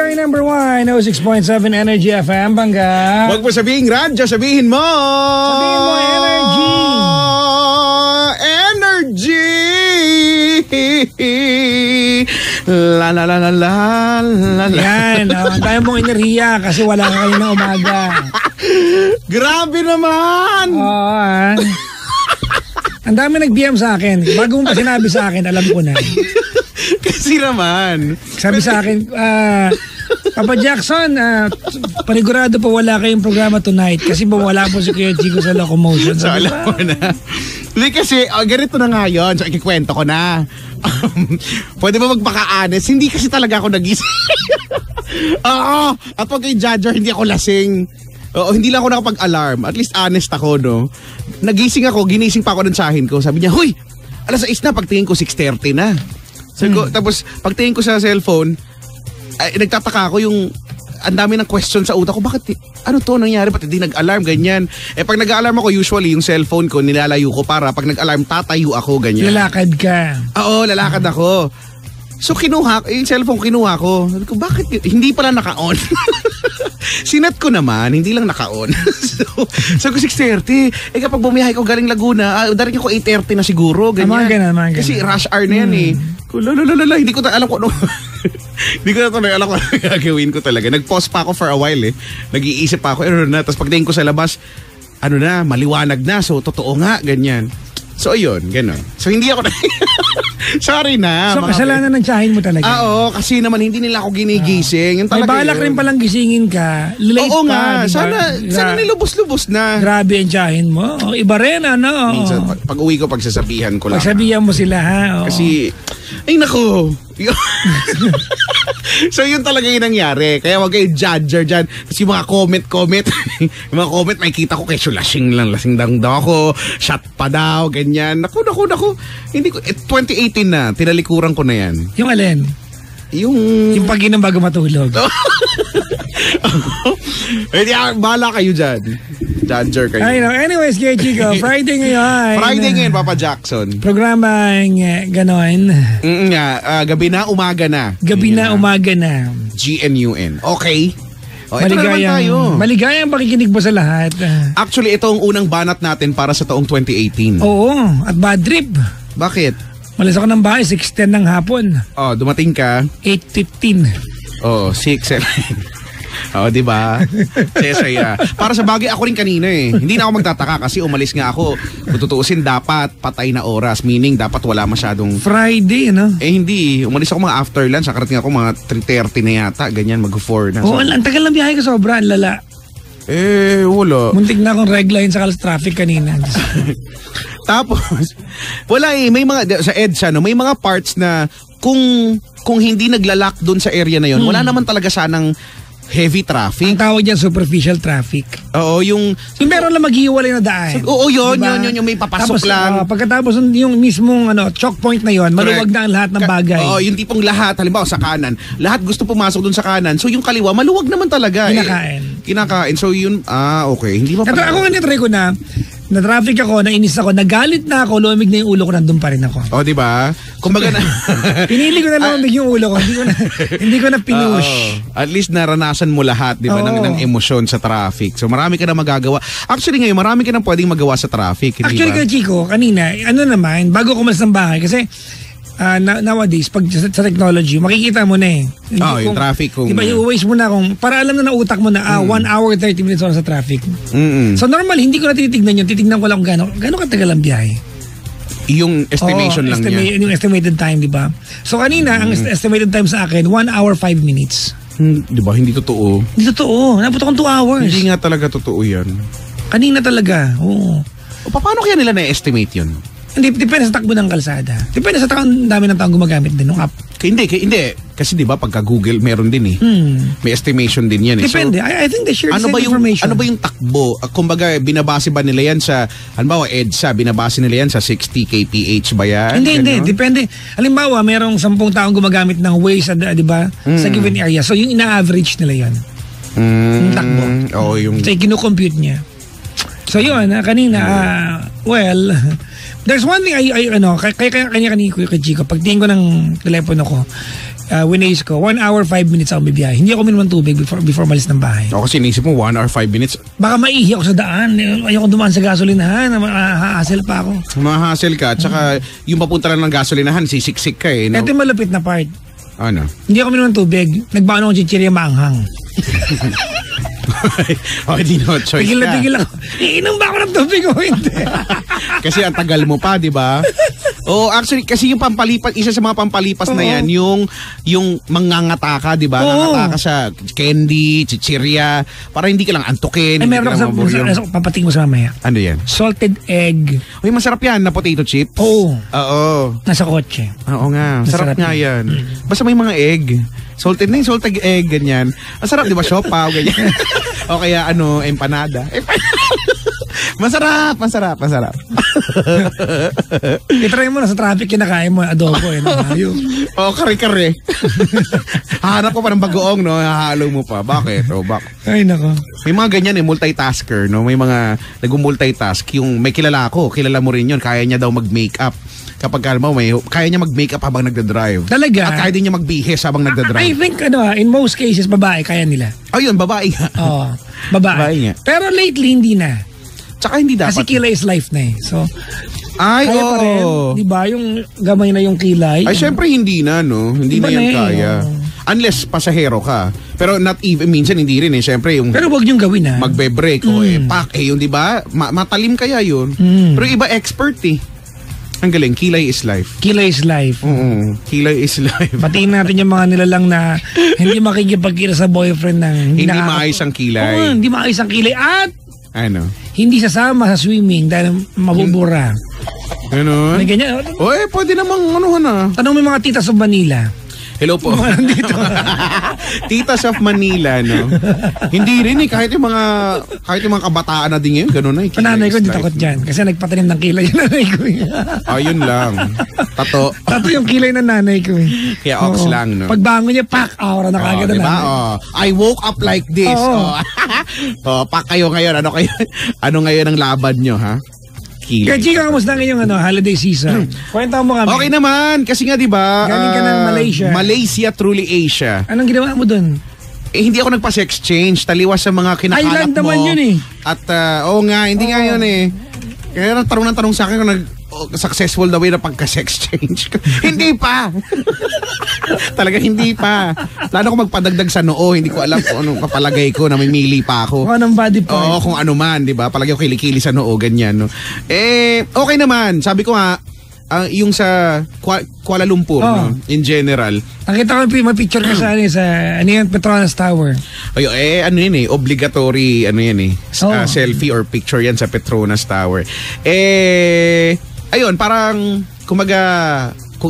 Your number one, 06.7 Energy FM, Bangga. Huwag mo sabihin radyo, sabihin mo. Sabihin mo energy. Energy. La la la la la la. Yan, tayo mong enerhiya kasi wala ka kayo na umaga. Grabe naman. Oo, Ang dami nag-DM sa akin. Bago mo pa sinabi sa akin, alam ko na. Kasi naman. Sabi sa akin, Papa Jackson, panigurado po wala kayong programa tonight kasi wala po si Kuya Chico sa locomotion. So, alam mo na. Hindi kasi, ganito na nga yun. So, ikikwento ko na. Pwede ba magpaka-honest? Hindi kasi talaga ako nagising. Oo. At pag kay Judger, hindi ako lasing. Oo, hindi lang ako nakapag-alarm. At least honest ako, no? Nagising ako, ginising pa ako ng tsahin ko. Sabi niya, huy, alas 6 na, pagtingin ko 6:30 na. Ko, tapos, pagtingin ko sa cellphone, nagtataka ako yung, ang dami ng question sa utak ko, bakit, ano to nangyari, ba't hindi nag-alarm, ganyan. Pag nag-alarm ako, usually, yung cellphone ko, nilalayo ko para pag nag-alarm, tatayo ako, ganyan. Lalakad ka. Oo, lalakad ako. So, kinuha, yung cellphone kinuha ko. Sabi ko, bakit, hindi pala naka-on. Sinat ko naman, hindi lang naka-on. So ko 6:30. Kapag bumiyahe ko galing Laguna, darating ko 8:30 na siguro. Ganyan. Kasi rush hour na yan eh. Hindi ko alam ko ano. Hindi ko na alam ko ano gagawin ko talaga. Nag-pause pa ako for a while eh. Nag-iisip pa ako. Tapos pagdating ko sa labas, maliwanag na. So totoo nga, ganyan. So ayun, gano'n. So hindi ako sorry na. So kasalanan ng tsahin mo talaga. Oo, kasi naman hindi nila ako ginigising. Yung may balak rin palang gisingin ka. Late oo pa. Nga. Diba? Sana nilubos-lubos na. Grabe ang tsahin mo. Iba rin, ano? Minsan, pag uwi ko, pagsasabihan ko lang. Pagsabihan mo sila, ha? Oo. Kasi, ay nako. So yun talaga yung nangyari. Kaya wag kayo judger dyan. Kasi yung mga comment. Yung mga comment, makikita ko kesyo lasing daw ako. Shot pa daw, ganyan. Naku. Hindi ko, 2018 na, tinalikuran ko na yan. Yung alin? Yung pag-inom bago matulog. Bahala kayo dyan. Judger kayo. I know. Anyways, Kuya Chico, Friday ngayon, Papa Jackson. Programang ganon. Gabi na, umaga na. Gabi na, umaga na. GNUN. Okay. Ito naman tayo. Maligayang pakikinig mo sa lahat. Actually, ito ang unang banat natin para sa taong 2018. Oo, at bad trip. Bakit? Malas ako ng bahay, 6:10 ng hapon. Dumating ka? 8:15. 6:7. Diba? Saya. Para sa bagay, ako rin kanina eh. Hindi na ako magtataka kasi umalis nga ako. Kung tutuusin, dapat patay na oras. Meaning, dapat wala masyadong... Friday, no? Hindi. Umalis ako mga after lunch. Nakarating ako mga 3:30 na yata. Ganyan, mag-4 na. Ang tagal ng biyahe ko sobra. Ang lala. Wala. Muntik na akong red line sa traffic kanina. Tapos, wala eh. May mga, sa EDSA, may mga parts na kung hindi naglalak doon sa area na yon, wala naman talaga sanang heavy traffic. Ang tawag dyan, superficial traffic. Oo, yung meron lang maghihiwalay na daan. Oo, yun, diba? yun, may papasok tapos, lang. Pagkatapos yung mismong choke point na yun, maluwag na ang lahat ng bagay. Oo, yung tipong lahat, halimbawa sa kanan, lahat gusto pumasok dun sa kanan. So yung kaliwa, maluwag naman talaga. Kinakain. So yun, okay. Hindi pa pala. Ako nga nitry ko na traffic ako, nainis ako, nagalit na ako, lumamig na yung ulo ko, nandun pa rin ako. Diba? Kumbaga na... Pinili ko na lumamig yung ulo ko, hindi ko na pinush. At least naranasan mo lahat, diba, ng emosyon sa traffic. So marami ka na magagawa. Actually ngayon, marami ka na pwedeng magawa sa traffic. Actually, Kuya Chico, kanina, naman, bago ko umalis ng bahay, kasi nowadays, pag sa technology, makikita mo na eh. Yung traffic. Diba, i-waste mo na para alam na utak mo na 1 hour 30 minutes sa traffic. So normal, hindi ko na tinitignan yun. Titignan ko lang kung gano'ng katagal ang biyahe. Yung estimation lang niya. Yung estimated time, diba? So kanina, ang estimated time sa akin, 1 hour 5 minutes. Diba, hindi totoo. Hindi totoo. Napunta kong 2 hours. Hindi nga talaga totoo yan. Kanina talaga, oo. Paano kaya nila na-estimate yun? Hindi, depende sa takbo ng kalsada. Depende sa dami ng taong gumagamit din ng app. Hindi. Kasi di ba pagka Google meron din eh. May estimation din yan eh. Depende. So, I think they share the same information. Ano ba yung takbo? Kumbaga, binabase ba nila yan sa, halimbawa EDSA, binabase nila yan sa 60 kph ba yan? Hindi. Depende. Halimbawa, merong 10 taong gumagamit ng Waze, di ba? Sa given area. So, yung ina-average nila yan. Yung takbo. So, kinukompute niya. So, yun. Kanina, there's one thing kaya kanina Kuya Chico, pag tingin ko ng telepono ko, winays ko, 1 hour, 5 minutes ako bibiyahe. Hindi ako minuman tubig before malis ng bahay. O kasi naisip mo 1 hour, 5 minutes. Baka maihi ako sa daan. Ayoko dumaan sa gasolinahan. Hassle pa ako. Mahassle ka. Tsaka yung papunta lang ng gasolinahan, sisiksik ka eh. No? Ito yung malapit na part. Ano? Hindi ako minuman tubig. Nagbaon ako chichirya maanghang. Di no choice Tigil na ka. tigil ako. Iinom ba ako ng tubig o hindi? Kasi ang tagal mo pa, di ba? Oh, actually, kasi yung pampalipas, isa sa mga pampalipas na yan, yung mangangata ka, di ba? Nangata ka sa candy, chichirya, para hindi ka lang antukin. Ay, meron ako sa papating mo sa mamaya. Ano yan? Salted egg. Uy, masarap yan na potato chips. Oo. Oo. Nasa kotse. Oo nga, sarap nga yan. Basta may mga egg. Salted na yung salted egg, ganyan. Ang sarap, di ba? Siopaw, ganyan. O kaya, empanada. Masarap. I-try mo na sa traffic kinakain mo, adobo O, kare-kare. Hahanap ko pa ng bagoong, no? Hahalo mo pa. Bakit? Ay, nako. May mga ganyan multitasker, no? May mga nag-multitask. Yung may kilala mo rin yun. Kaya niya daw mag-makeup. Kapag kaya niya mag-makeup habang nagdadrive. Talaga? At kaya din niya magbihis habang nagdadrive. I think, in most cases, babae, kaya nila. Oh, yun, babae nga. Oo, babae. Babae nga. Pero lately, hindi na. Tsaka hindi dapat. Kasi kilay is life na eh. So, ay, kaya pa rin, di ba? Yung gamay na yung kilay. Ay, syempre hindi na, no? Hindi Iba na yan na kaya. Unless pasahero ka. Pero not even, minsan hindi rin eh. Syempre yung pero wag niyong gawin ha. Magbe-break yung di ba? Matalim kaya yun. Pero iba expert eh. Ang galing, kilay is life. Kilay is life. Oo, kilay is life. Patiin natin yung mga nilalang na hindi makikipagkita sa boyfriend ng hindi maayos ang kilay. Oo, hindi maayos ang kilay. At hindi sasama sa swimming dahil mabubura. Ganun? May ganyan. Pwede namang Tanong mo yung mga titas of Manila. Hello po. Titas of Manila, no? Hindi rin eh. Kahit yung mga kabataan na din ngayon, ganun na eh. Pananay ko, hindi takot dyan. Kasi nagpatanim ng kilay yung nanay ko. Ayun lang. Tato. Tato yung kilay ng nanay ko. Kaya ox lang, no? Pagbangon niya, aura na kagad diba? I woke up like this. Pak kayo ngayon. Ano ngayon ang laban nyo, ha? Kaya chika, kamusta ngayong holiday season? Kwenta mo kami. Okay naman, kasi nga diba, galing ka ng Malaysia. Malaysia, truly Asia. Anong ginawa mo dun? Hindi ako nagpa-sex change, taliwas sa mga kinakalap Island mo. naman yun eh. At, hindi nga yun eh. Kaya tanong sa akin kung successful daw na pagka-sex change. Hindi pa. Talaga hindi pa. Plano ko magpadagdag sa noo. Hindi ko alam kung anong kapalagay ko na may mili pa ako. Kung anong body part. Oo, kung ano man, di ba? Palagi ko kilikili sa noo, ganyan. No? Okay naman. Sabi ko nga, yung sa Kuala Lumpur, no? In general. Nakita ko may picture ka sa Petronas Tower. Obligatory, selfie or picture yan sa Petronas Tower. Ayun, parang, kung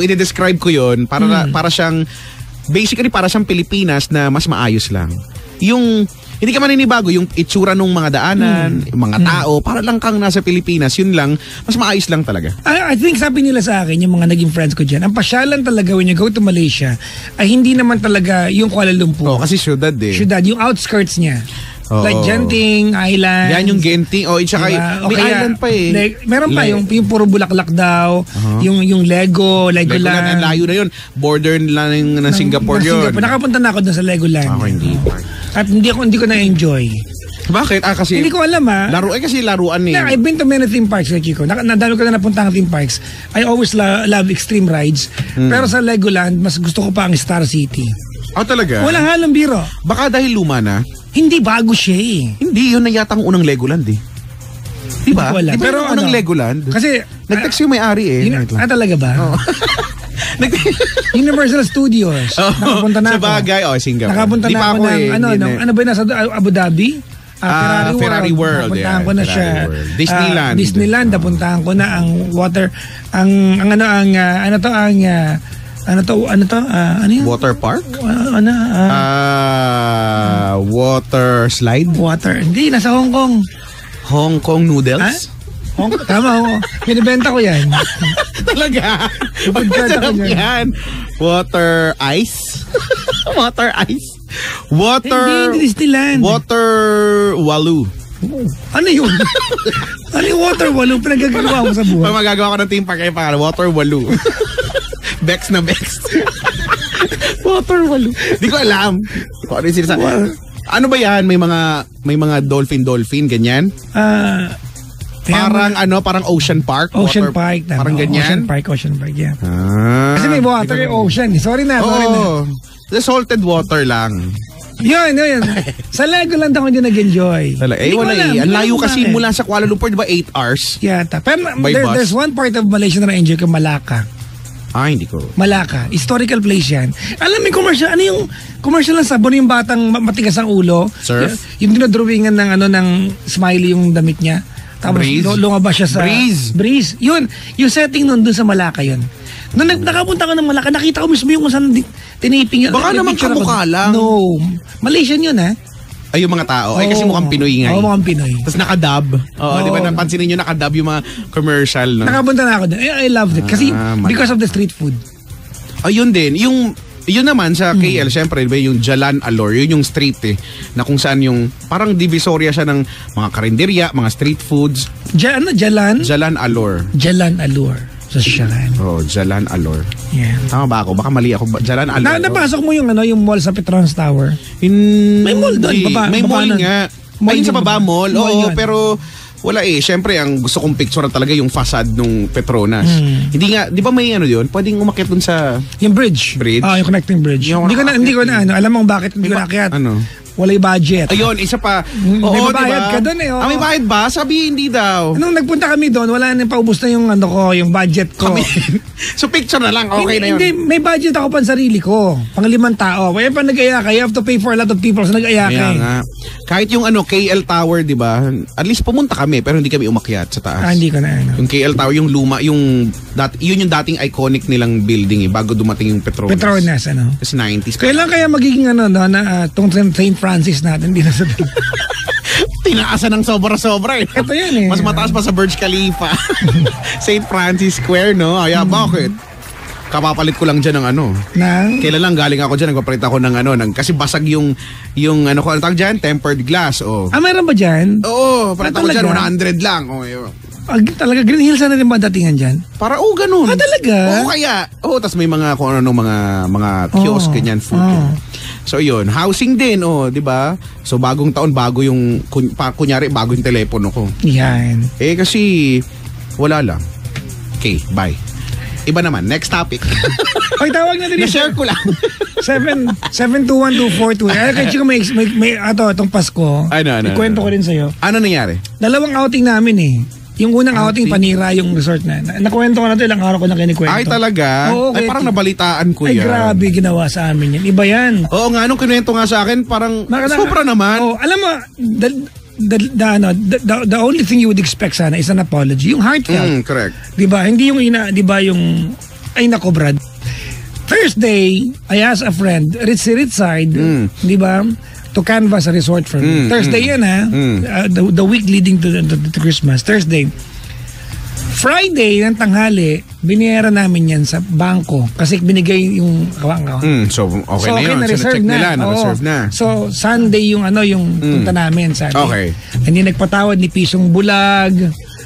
i-describe ko yun, para siyang, basically para siyang Pilipinas na mas maayos lang. Hindi ka maninibago, yung itsura ng mga daanan, yung mga tao, para lang kang nasa Pilipinas, yun lang, mas maayos lang talaga. I think sabi nila sa akin, yung mga naging friends ko dyan, ang pasyalan talaga when you go to Malaysia, ay hindi naman talaga yung Kuala Lumpur. Kasi syudad eh. Syudad, yung outskirts niya. Like Genting, Island. Yan yung Genting. Tsaka diba? may island pa eh. Meron pa yung puro bulaklak daw. Yung Legoland. Legoland, layo na yun. Border lang ng Singapore yun. Nakapunta na ako dun sa Legoland. Ako hindi. At hindi ko na-enjoy. Bakit? Kasi hindi ko alam kasi laruan eh. I've been to many theme parks like Chico. Nadami ko na napunta ng theme parks. I always love extreme rides. Pero sa Legoland, mas gusto ko pa ang Star City. Talaga? Walang halong biro. Baka dahil luma na? Hindi, bago siya eh. Hindi, yun na yata ang unang Legoland eh. Diba? Wala. Pero yung unang Legoland? Kasi, nag-text yung may-ari eh. Talaga ba? Universal Studios. Nakapunta na ako. Sa bagay, Singapore. Nakapunta na ako ng, ano ba yung nasa Abu Dhabi? Ferrari World. Napuntahan ko na siya. Disneyland. Napuntahan ko na ang water, ano yun? Water park? Water slide? Hindi, nasa Hong Kong. Hong Kong noodles? Tama, binibenta ko yan. Talaga? Pagkasarap yan. Water ice? Water ice? Hindi, Disneyland. Water walu. Ano yun? Ano yung water walu? Pinagagawa mo sa buhay. Magagawa ko ng theme park ay pangalan, Water walu. Bex na Bex. Waterwalk. Di ko alam. Ano yung sinasabi? Ano ba yan? May mga dolphin, ganyan? Parang Ocean Park. Ocean Park. Parang ganyan? Ocean Park, yeah. Kasi may water yung ocean. Sorry na. The salted water lang. Yun. Sa Lego lang ako hindi nag-enjoy. Wala Ang layo kasi mula sa Kuala Lumpur, di ba 8 hours? Yata. Pero there's one part of Malaysia na na-enjoy ko, Malacca. Hindi ko. Malacca. Historical place yan. Alam mo yung commercial, ano yung commercial ng sabon yung batang matigas ang ulo? Surf? Yung dinodrawingan ng smiley yung damit niya. Tapos lumabas siya sa... Breeze. Yun. Yung setting nun dun sa Malacca yun. Nung nakapunta ko ng Malacca, nakita ko mismo yung kung saan tiniping yun. Baka naman kamukha lang. No. Malaysian yun, ha? Ay, yung mga tao. Ay, kasi mukhang Pinoy nga. Oo, mukhang Pinoy. Tapos nakadub. Di ba napansin ninyo nakadub yung mga commercial, no? Nakapunta na ako doon. I loved it. Kasi because of the street food. Ayun din. Yun naman sa KL, syempre, diba, yung Jalan Alor, yun yung street na kung saan yung, parang divisoria siya ng mga karinderya, mga street foods. Jalan? Jalan Alor. Jalan Alor. Sa Siaran. Jalan Alor. Yeah. Tama ba ako? Baka mali ako. Jalan Alor. Napasok mo yung mall sa Petronas Tower? May mall doon. May mall nga. Ayun sa baba mall. Oo, pero wala Siyempre, ang gusto kong picture talaga yung facade nung Petronas. Hindi nga, di ba may yun? Pwedeng umakyat dun sa... Yung bridge? Yung connecting bridge. Hindi ko na alam mo bakit hindi ko naakyat. Wala yung budget. Ayun, isa pa. May bayad ka doon may bayad ba? Sabi hindi daw. Nung nagpunta kami doon, wala nang paubos na yung yung budget ko. So picture na lang, okay na yun. Hindi, may budget ako pang sarili ko. Pang 5 tao. Kaya pa nag-aya ka, you have to pay for a lot of people sa nag-aya ka. Kahit yung KL Tower, di ba? At least pumunta kami, pero hindi kami umakyat sa taas. Hindi ko na. Yung KL Tower, yung luma, yun yung dating iconic nilang building bago dumating yung Petronas. Petronas, Kasi 90s. Kailan kaya magiging tong St. Francis natin, hindi na sa tinaasan ng sobra-sobra Ito yan Mas mataas pa sa Burj Khalifa. St. Francis Square, no? Bakit? Kapapalit ko lang dyan ng Kailan lang galing ako dyan, nagpapalit ako ng kasi basag yung ko, ano tawag dyan? Tempered glass, meron ba dyan? Oo, palit ako dyan, 100 lang. Talaga, Green Hills na rin ba datingan dyan? Para, ganun. Talaga? Kaya. Tas may mga, kung ano, mga kiosk, ganyan, food. So, yun. Housing din, di ba? So, bagong taon, bago yung, kunyari, bago yung telepono ko. Yan. Kasi, wala lang. Okay, bye. Iba naman. Next topic. Tawag natin dito. Na-share ko lang. 721-242. Kaya ko may itong Pasko. Ikwento ko rin sa'yo. Ano nangyari? 2 outing namin Yung unang outing, panira yung resort na. Nakwento ko na ito, ilang araw ko na kinikwento. Ay, talaga? Ay, parang nabalitaan ko yan. Ay, grabe ginawa sa amin yan. Iba yan. Oo nga, nung kinuwento nga sa akin, parang sobra naman. Alam mo, the only thing you would expect sana is an apology. Yung heartfelt. Correct. Diba? Hindi yung ay nako, Brad. Thursday, I asked a friend, Ritside, diba? To canvas a resort for me. Thursday yan the week leading to Christmas. Thursday. Friday ng tanghali, biniyera namin yan sa bangko kasi binigay yung kawang-kawang. So, okay na yun. Na-reserve na. Na-reserve na. So, Sunday yung punta namin. Sunday. Okay. Hindi nagpatawad ni Pisong Bulag,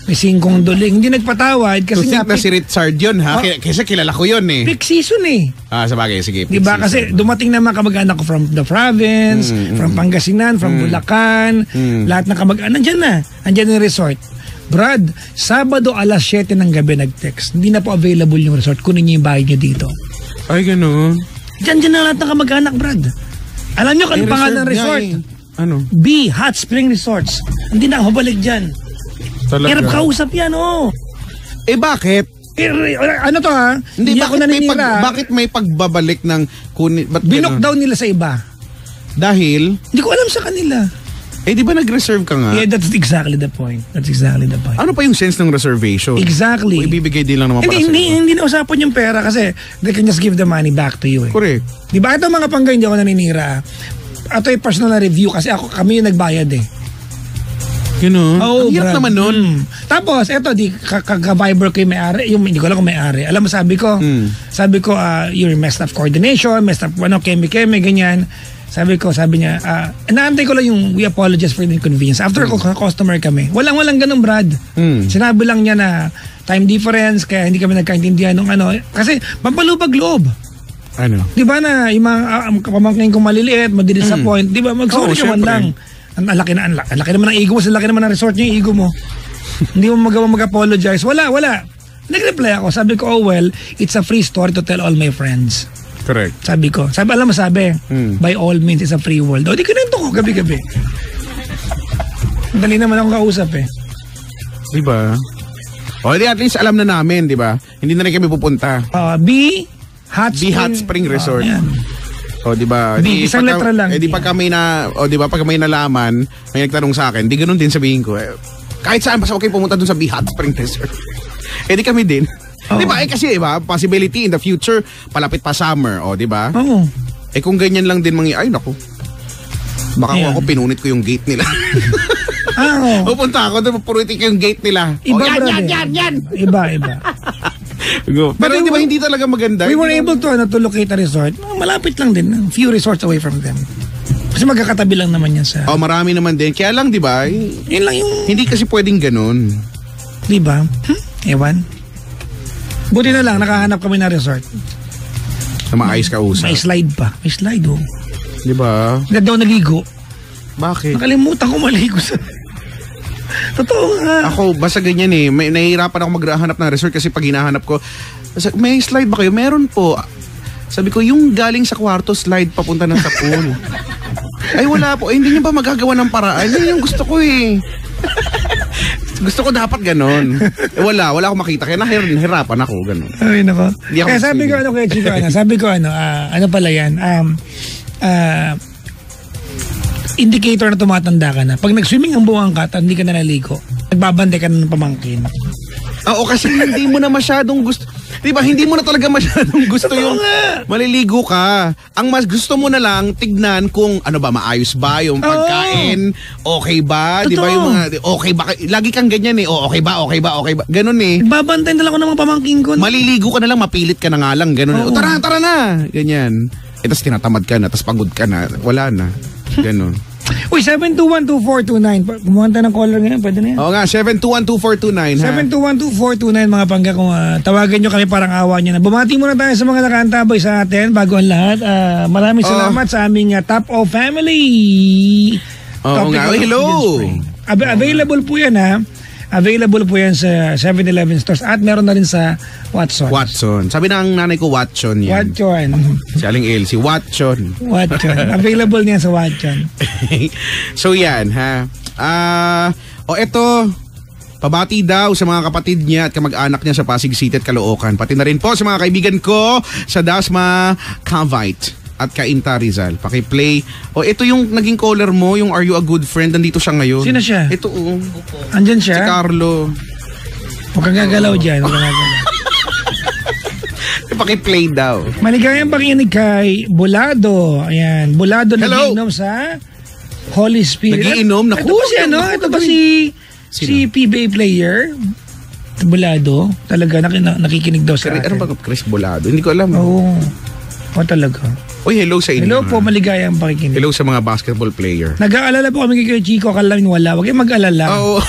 may 5 duling. Hindi nagpatawad kasi nga na si Richard yun, ha? Kasi kilala ko yun Peak season sabagay, sige. Diba? Kasi dumating na mga kamag-anak ko from the province, from Pangasinan, from Bulacan, lahat ng kamag-anak. Andyan yung resort. Brad, Sabado 7:00 ng gabi nag-text. Hindi na po available yung resort. Kunin niyo yung bahay niyo dito. Ay, gano'n. Diyan na lahat ng kamag-anak, Brad. Alam niyo kung pangalan ng resort? Ano? B, Hot Spring Resorts. Hindi na ako balik dyan. Talaga? Hirap kausap yan, Bakit? Ano to Hindi ako naninira. Bakit may pagbabalik ng kunin? Binock-down nila sa iba. Dahil? Hindi ko alam sa kanila. Di ba nag-reserve ka nga? Yeah, that's exactly the point. Ano pa yung sense ng reservation? Exactly. O ibibigay din lang naman para sa Hindi na usapan yung pera kasi they can just give the money back to you. Correct. Diba? Ito mga pangga, hindi ako naninira. Ito yung personal na review kasi kami yung nagbayad Gano'n? Ang hirap naman nun. Tapos, eto, ka-Viber ko yung may-ari. Hindi ko alam kung may-ari. Alam mo, sabi ko, you're messed up coordination, messed up, keme, ganyan. Sabi niya, naantay ko lang yung we apologize for the inconvenience. After customer kami, walang ganun, Brad. Sinabi lang niya na time difference, kaya hindi kami nagkaintindihan ng kasi pampalubag loob. Ano? Di ba na yung mga pamangkin kong maliliit, madidisappoint, di ba? Mag-sorry ka man lang. Ang laki naman ng ego mo, sa laki naman ng resort niyo yung ego mo. Hindi mo magawa mag-apologize. Wala. Nag-reply ako. Sabi ko, oh well, it's a free story to tell all my friends. Correct. Sabi ko. Alam mo, by all means, it's a free world. O, di kinento ko gabi-gabi. Dali naman akong kausap eh. Diba? O, di at least alam na namin, diba? Hindi na rin kami pupunta. B Hot Spring Resort. O, diba? Isang letra lang. Di pag kami pag may nalaman, may nagtanong sa akin, di ganun din sabihin ko. Kahit saan, basta okay pumunta dun sa B Hot Spring Resort. Di kami din. Di ba? Kasi, possibility in the future, palapit pa summer. O, di ba? Oo. Kung ganyan lang din ay, naku. Baka ako pinunit ko yung gate nila. Pupunta ako doon, pupuritin ko yung gate nila. Yan! Iba. Pero di ba hindi talaga maganda? We were able to locate a resort. Malapit lang din. A few resorts away from them. Kasi magkakatabi lang naman yan sa... marami naman din. Kaya lang, di ba? Yun lang yung... Hindi kasi pwedeng ganun. Di ba? Ewan. Buti na lang, nakahanap kami na resort. Na maayos ka usap. May slide pa. May slide, oh. Di ba? Hindi daw naligo. Bakit? Nakalimutan ko maligo sa... Totoo nga. Ako, basta ganyan eh. Nahihirapan ako maghanap ng resort kasi pag hinahanap ko, may slide ba kayo? Meron po. Sabi ko, yung galing sa kwarto, slide papunta na sa pool. Ay, wala po. Hindi niyo ba magagawa ng paraan? Yan yung gusto ko eh. Gusto ko dapat ganon. Wala akong makita. Kaya nahirapan ako, ganon. Ay, nako. Kaya sabi ko, kay Chico, ano pala yan, indicator na tumatanda ka na. Pag nag-swimming ang buwang ka, hindi ka na naligo. Nagbabantay ka na ng pamangkin. Oo, kasi hindi mo na masyadong gusto. Diba, hindi mo na talaga masyadong gusto yung maliligo ka. Ang mas gusto mo na lang tignan kung maayos ba yung pagkain, okay ba? Diba yung mga, okay ba? Lagi kang ganyan eh, okay ba? Ganun eh. Nagbabantay na lang ako ng mga pamangkin ko. Maliligo ka na lang, mapilit ka na nga lang, ganun. Tara na! Ganyan. Tapos tinatamad ka na, tapos pagod ka na, wala na. Ganun. Uy, 7212429. Kumanta ng caller ngayon, pwede na yan. Oo nga, 7212429. 7212429 mga pangga. Kung tawagan nyo kami parang awa nyo na. Bumati muna tayo sa mga nakaantabay sa atin bago ang lahat. Maraming salamat sa aming Top of Family. Hello. Available po yan Available po yan sa 7-Eleven stores at meron na rin sa Watson. Sabi ng nanay ko, Watson yan. Watson. Si Aling Elsie, Watson. Available niyan sa Watson. So yan, ha. Eto, pabati daw sa mga kapatid niya at kamag-anak niya sa Pasig City at Caloocan. Pati na rin po sa mga kaibigan ko sa Dasma Cavite at Cainta Rizal. Paki-play. Ito yung naging caller mo, yung Are You a Good Friend? Nandito siya ngayon. Sino siya? Ito Andyan siya? Si Carlo. Huwag kang gagalaw dyan. Paki-play daw. Maligayang pakinig kay Bulado. Ayan. Bulado nagiinom sa Holy Spirit. Nagiinom? Ito ba si PBA player? Bulado. Talaga nakikinig daw sa atin. Ano ba Chris Bulado? Hindi ko alam. Oo. Talaga. Uy, hello sa inyo. Hello po, maligayang pakikinig. Hello sa mga basketball player. Nag-aalala po kami kay Chico, akala namin wala. Huwag kayong mag-alala. Oo.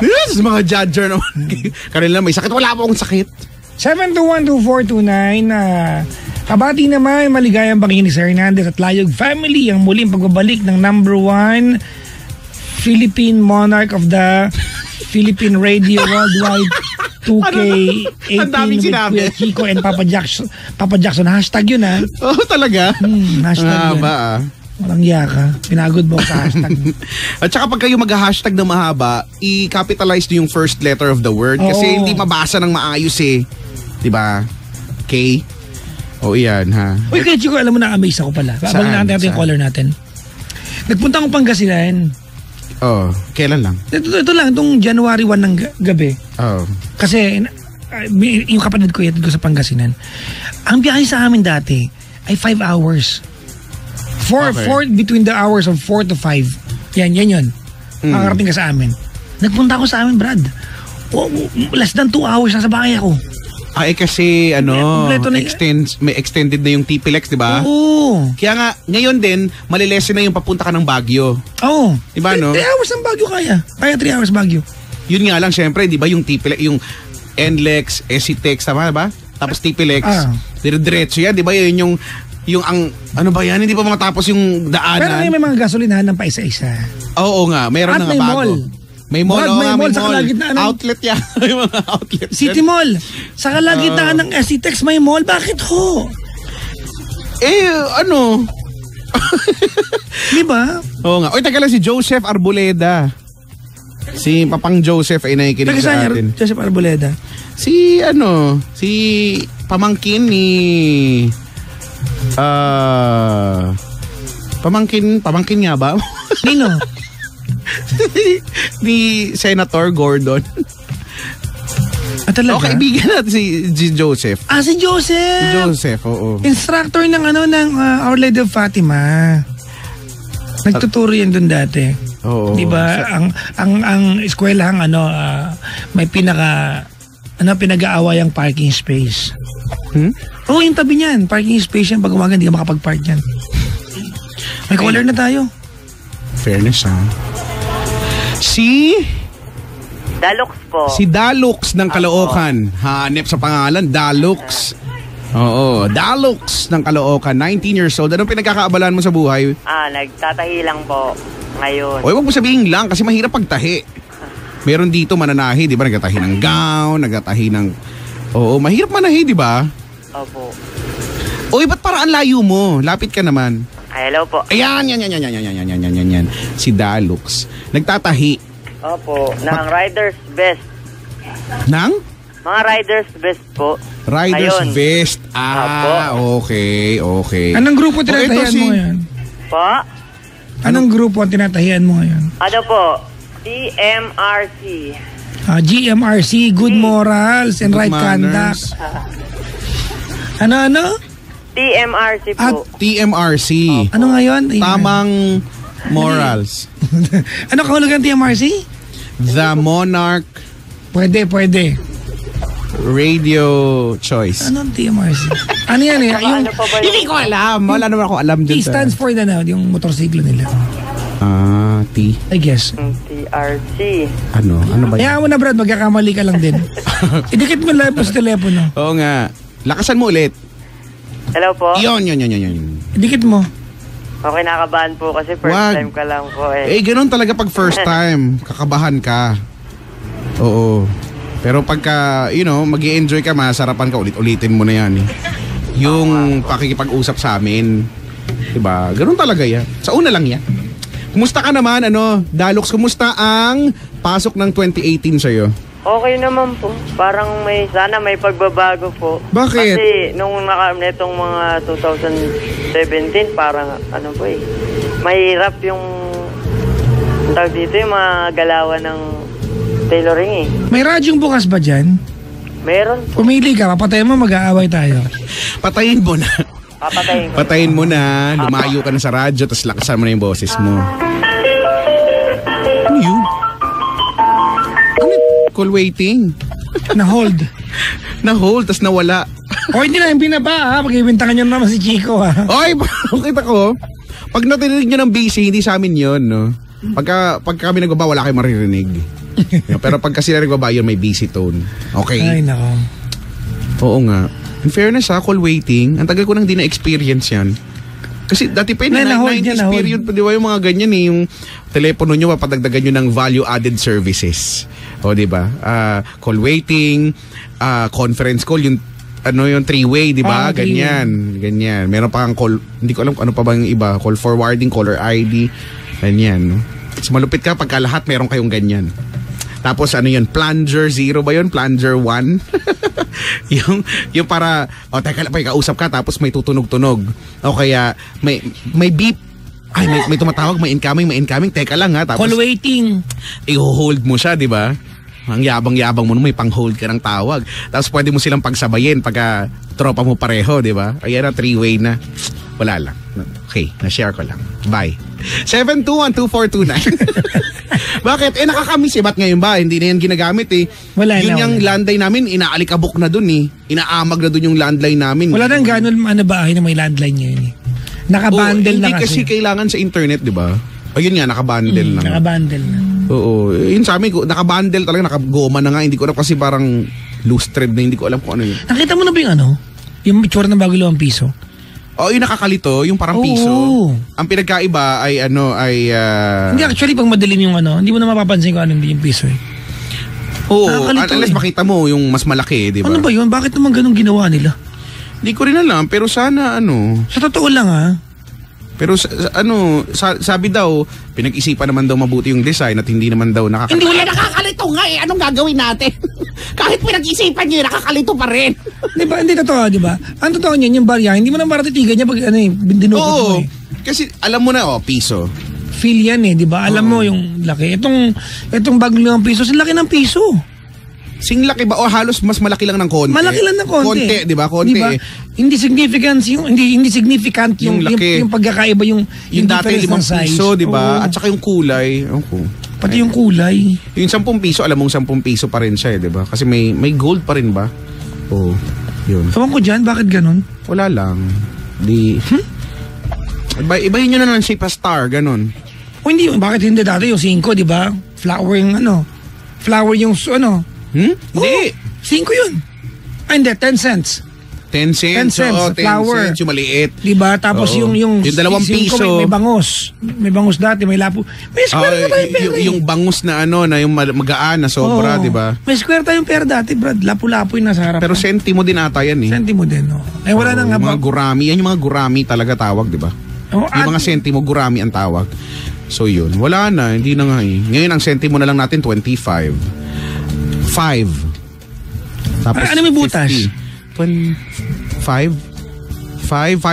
Yes, mga judger naman. Kanila may sakit. Wala po akong sakit. 7212429. Kabati naman, maligayang pakikinig sa Hernandez at Layog Family. Ang muling pagbabalik ng #1 Philippine Monarch of the Philippine Radio Worldwide 2K18 with Kuya Chico and Papa Jackson. Hashtag yun talaga? Hashtag yun. Walang yaka. Pinagod mo sa hashtag. At saka pag kayo mag-hashtag na mahaba, i-capitalize nyo yung first letter of the word. Kasi hindi mabasa ng maayos eh. Diba? K. Iyan ha. Uy, Kuya Chico, alam mo na, amaze ako pala. Abangan natin yung caller natin. Nagpunta akong Pangasinan. Kailan lang? Ito lang, itong January 1 ng gabi. Kasi yung kapatid ko yatid ko sa Pangasinan. Ang biyahe sa amin dati ay 5 hours. Between the hours of 4 to 5. Yan yun. Makakarating ka sa amin. Nagpunta ako sa amin, Brad. Less than 2 hours na sa bahay ako. Kasi may extended na yung TPLEX, di ba? Oo. Kaya nga, ngayon din, malilesen na yung papunta ka ng Baguio. Oo. Diba, no? 3 hours ng Baguio kaya. Kaya 3 hours Baguio. Yun nga lang, syempre, di ba, yung TPLEX, yung NLEX, SCTEX, tama ba? Tapos TPLEX. Diretso yan, di ba? Yun yung ano ba yan? Hindi pa matapos yung daanan. Pero may mga gasolinahan ng paisa-isa. Oo nga, meron At na nga may bago. mall. May mall, May mall sa kalagitnaan. Outlet yan. May mga outlet. City Mall. Sa kalagitnaan ng SCTEX may mall. Bakit ho? Ano? Di ba? Oo nga. Uy, taga lang si Joseph Arboleda. Si Papang Joseph ay nakikinig sa atin. Joseph Arboleda. Si pamangkin ni pamangkin nga ba? Nino? Ni Senator Gordon. Talaga? Kaibigan natin si Joseph. Si Joseph. Si Joseph, oo. Instructor ng Our Lady of Fatima. Nagtuturo yan dun dati. Oo. Di ba? Ang eskwelahang may pinag-aaway ang parking space. Oo, yung tabi niyan. Parking space yan. Pag umaga, hindi ka makapag-park yan. May caller na tayo. Fairness, ha? Si Dalux po. Si Dalux ng Caloocan. Hanep sa pangalan, Dalux. Oo, Dalux ng Caloocan, 19 years old. Anong pinagkakaabalan mo sa buhay? Nagtatahi lang po ngayon. Oy, wag mo sabihin lang kasi mahirap pagtahi. Meron dito mananahi, di ba? Nagtatahi ng gown, nagtatahi ng... Oo, mahirap manahi, di ba? Opo. Oy, ba't parang layo mo? Lapit ka naman. Hello po. Ayan, yan. Si Dalux. Nagtatahi. Opo, ng Riders Best. Nang? Mga Riders Best po. Riders Ayun. Vest. Okay. Anong grupo tinatahian mo ngayon? Po? Anong grupo ang tinatahian mo ngayon? Ano po? TMRC. GMRC, Good Morals and Right Conduct. Ano? TMRC po. TMRC. Ano ngayon? Tamang morals. Ano kahulugan TMRC? The Monarch Pwede. Radio Choice. Ano ang TMRC? Ano yan eh? Ano pa ba Hindi ko alam. Wala naman ako alam T dyan. stands for yung motorsiklo nila. T. I guess. TRC. Ano ba yan? Kaya mo na Brad, magkakamali ka lang din. Idikit mo lang po sa telepono. Oo nga. Lakasan mo ulit. Hello po? Yun. Idikit mo. Okay, nakabahan po kasi first time ka lang po Ganun talaga pag first time. Kakabahan ka. Oo. Pero pagka, mag-i-enjoy ka, masarapan ka, ulit-ulitin mo na yan. Yung pakikipag-usap sa amin. Diba? Ganun talaga yan. Sa una lang yan. Kumusta ka naman, Dalux, kumusta ang pasok ng 2018 sa'yo? Okay naman po. Parang sana may pagbabago po. Bakit? Kasi nung netong mga 2017, parang mahirap yung tawag dito yung mga galawan ng tailoring May radyong bukas ba dyan? Meron po. Pumili ka, papatayin mo, mag-aaway tayo. Patayin mo na. Papatayin ko. Patayin mo na, lumayo ka na sa radyo, tapos lakasan mo na yung boses mo. Ano yun? Call waiting. Na-hold. Na-hold, tas nawala. Hindi na yung binaba Pag-ibintangan nyo naman si Chico Oy, kita ko. Pag natinig nyo ng busy, hindi sa amin yun, no? Pag kami nagbaba, wala kayong maririnig. Pero pag kasi nagbaba, yun may busy tone. Okay? Ay, nako. Oo nga. In fairness call waiting, ang tagal ko nang di na-experience yan. Kasi dati pa yun, 90s period pa, di ba yung mga ganyan yung telepono nyo, papadagdagan nyo ng value-added services. O, di ba? Call waiting, conference call, yung three-way, di ba? Ganyan. Meron pa kang call, hindi ko alam ano pa ba yung iba, call forwarding, caller ID, ganyan. No? So, malupit ka pagka lahat meron kayong ganyan. Tapos plunger 0 ba yun? Plunger 1? yung para, teka lang, kausap ka, tapos may tutunog-tunog. O kaya, may beep. Ay, may tumatawag, may incoming. Teka lang ha. Tapos, call waiting. I-hold mo siya, di ba? Ang yabang-yabang mo, may pang-hold ka ng tawag. Tapos pwede mo silang pagsabayin pagka tropa mo pareho, di ba? Ayan na, three-way na. Wala lang. Okay, na-share ko lang. Bye. 721-2429. Bakit? Nakakamiss ba't ngayon ba? Hindi na yan ginagamit Wala yun na. Yung landline namin, inaalikabok na dun Inaamag na dun yung landline namin. Wala nang gano'n bahay na may landline ngayon Nakabundle na kasi. Hindi kasi kailangan sa internet, di ba? Yun nga, nakabundle na. Nakabundle na. Oo. Yun sa amin, nakabundle talaga, nakagoma na nga. Hindi ko alam kasi parang loose thread na hindi ko alam kung ano yun. Nakita mo na ba yung Yung itsura ng bago 5 piso. Yung nakakalito, yung parang piso. Ang pinagkaiba ay Hindi actually pag madilim yung hindi mo na mapapansin kung ano yung piso eh. Oo, unless makita mo yung mas malaki, di ba? Ano ba yun? Bakit naman ganun ginawa nila? Hindi ko rin alam, pero sana Sa totoo lang Pero sabi daw, pinag-isipan naman daw mabuti yung design at hindi naman daw nakakalito. Hindi, wala nakakalito nga eh. Anong gagawin natin? Kahit pinag-isipan nyo, nakakalito pa rin. Diba? Hindi totoo, diba? Ang totoo niyan, yung barya, hindi mo naman titigan niya pag dinukot mo eh. Kasi alam mo na, piso. Feel yan eh, diba? Alam mo yung laki. Itong bagong 5 piso, laki ng piso. Sing laki ba? O halos mas malaki lang ng konti? Malaki lang ng konti. Konti, di ba? Konti. Diba? Hindi significant yung laki. Yung pagkakaiba yung dati 5 piso, di ba? At saka yung kulay. Pati yung kulay. Yung 10 piso, alam mong 10 piso pa rin siya, di ba? Kasi may gold pa rin ba? Yun. Ewan ko dyan, bakit ganun? Wala lang. Ibahin nyo na ng shape a star, ganun. Hindi, bakit hindi dati yung 5, di ba? Flower yung Hindi. 5 yun. Hindi, 10 cents. 10 cents. 10 cents, flower. 10 cents, yung maliit. Diba? Tapos yung 2 piso. May bangus. May bangus dati, may lapo. May square na tayong pera. Yung bangus na na yung magaan na sobra, di ba? May square tayong pera dati, Brad. Lapu-lapo yung nasa harap. Pero sentimo din ata yan eh. Sentimo din, wala nang mga gurami. Yan yung mga gurami talaga tawag, di ba? Yung mga sentimo, gurami ang tawag. So yun, wala na. Hindi na nga eh. Ngayon ang sentimo na lang natin, 25. 5. Tapos ano may butas? 5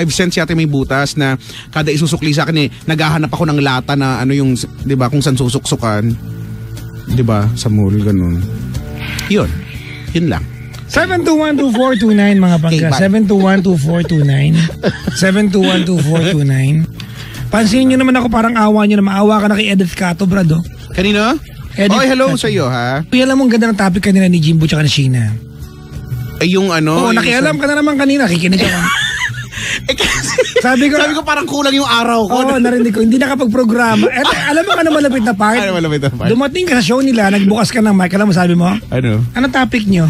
cents yata may butas na kada isusukli sa akin naghahanap ako ng lata na yung, 'di ba, kung saan susuksukan. 'Di ba? Sa mall ganun. Yun lang. 7212429 mga bangga. 7212429. 7212429. Pansinin nyo naman ako, parang awa nyo na maawa ka na kay Edith Cato, Brad. Kanino? Hello sa iyo, ha? Uy, alam mo, ang ganda ng topic kanina ni Jimbo tsaka ni Sheena. Yung nakialam ka na naman kanina. Kikinig ako. Sabi ko parang kulang yung araw ko. Narinig ko. Hindi nakapag-programa. Alam mo ano malapit na part? Ano malapit na part? Dumating ka sa show nila, nagbukas ka ng mic. Alam mo, sabi mo? Ano topic nyo?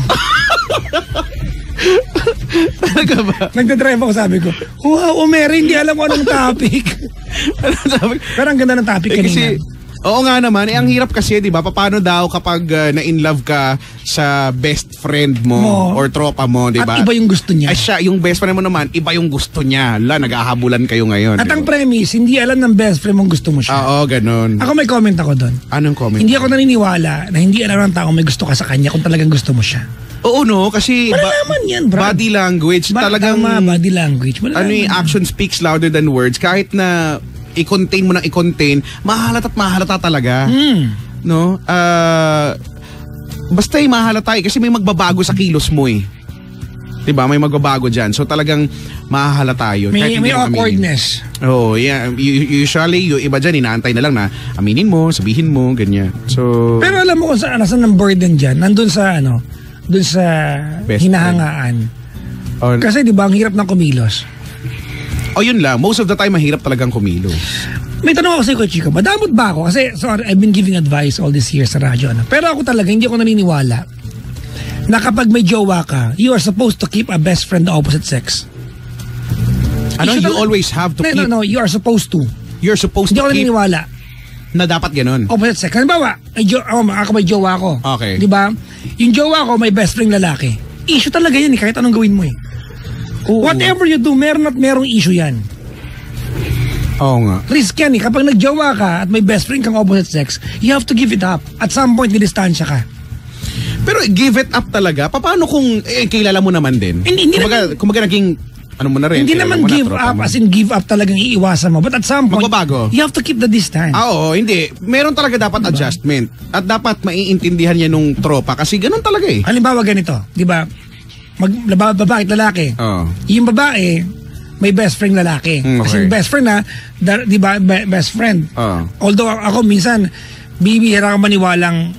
Talaga ba? Nagdadrive ako, sabi ko, wow, Mary, hindi alam ko anong topic. Pero ang ganda ng topic kanina. Oo nga naman, ang hirap kasi, di ba? Paano daw kapag na-in love ka sa best friend mo or tropa mo, di ba? At iba yung gusto niya. Ay siya, yung best friend mo naman, iba yung gusto niya. Naghahabulan kayo ngayon. At ang premise, hindi alam ng best friend mong gusto mo siya. Oo, ganun. Ako may comment ako doon. Anong comment? Hindi ako naniniwala na hindi alam ng tao may gusto ka sa kanya kung talagang gusto mo siya. Oo, kasi malalaman yan, Brad. Body language, talagang body language. Action speaks louder than words. Kahit na i-contain mo ng i-contain, mahalata talaga. No? Basta mahalata kasi may magbabago sa kilos mo eh. Diba? May magbabago dyan. So talagang mahalata yun. May awkwardness. Oo, yeah. Usually, yung iba dyan, inaantay na lang na aminin mo, sabihin mo, ganyan. So, pero alam mo kung saan ng burden dyan? Nandun sa dun sa hinahangaan. Kasi diba, ang hirap ng kumilos. Yun lang. Most of the time, mahirap talagang kumilos. May tanong ako sa iyo, Chico. Madamot ba ako? Kasi, sorry, I've been giving advice all these years sa radyo. Pero ako talaga, hindi ako naniniwala na kapag may jowa ka, you are supposed to keep a best friend the opposite sex. You always have to keep... No, you are supposed to. You're supposed to keep... Hindi ako naniniwala. Na dapat ganun. Opposite sex. Halimbawa, ako may jowa ko. Okay. Di ba? Yung jowa ko, may best friend lalaki. Issue talaga yan kahit anong gawin mo eh. Whatever you do, meron at merong issue yan. Oo nga. Risk yan eh. Kapag nagjowa ka at may best friend kang opposite sex, you have to give it up. At some point, didistansya ka. Pero give it up talaga? Paano kung kilala mo naman din? Kumbaga naging ano mo na rin. Hindi naman give up as in give up talagang iiwasan mo. But at some point, magbabago. You have to keep the distance. Oo, hindi. Meron talaga dapat adjustment. At dapat maiintindihan niya nung tropa kasi ganun talaga eh. Halimbawa ganito, di ba? Babae at lalaki. Yung babae, may best friend lalaki. Kasi best friend di ba, best friend. Although ako minsan, bibihira ka maniwalang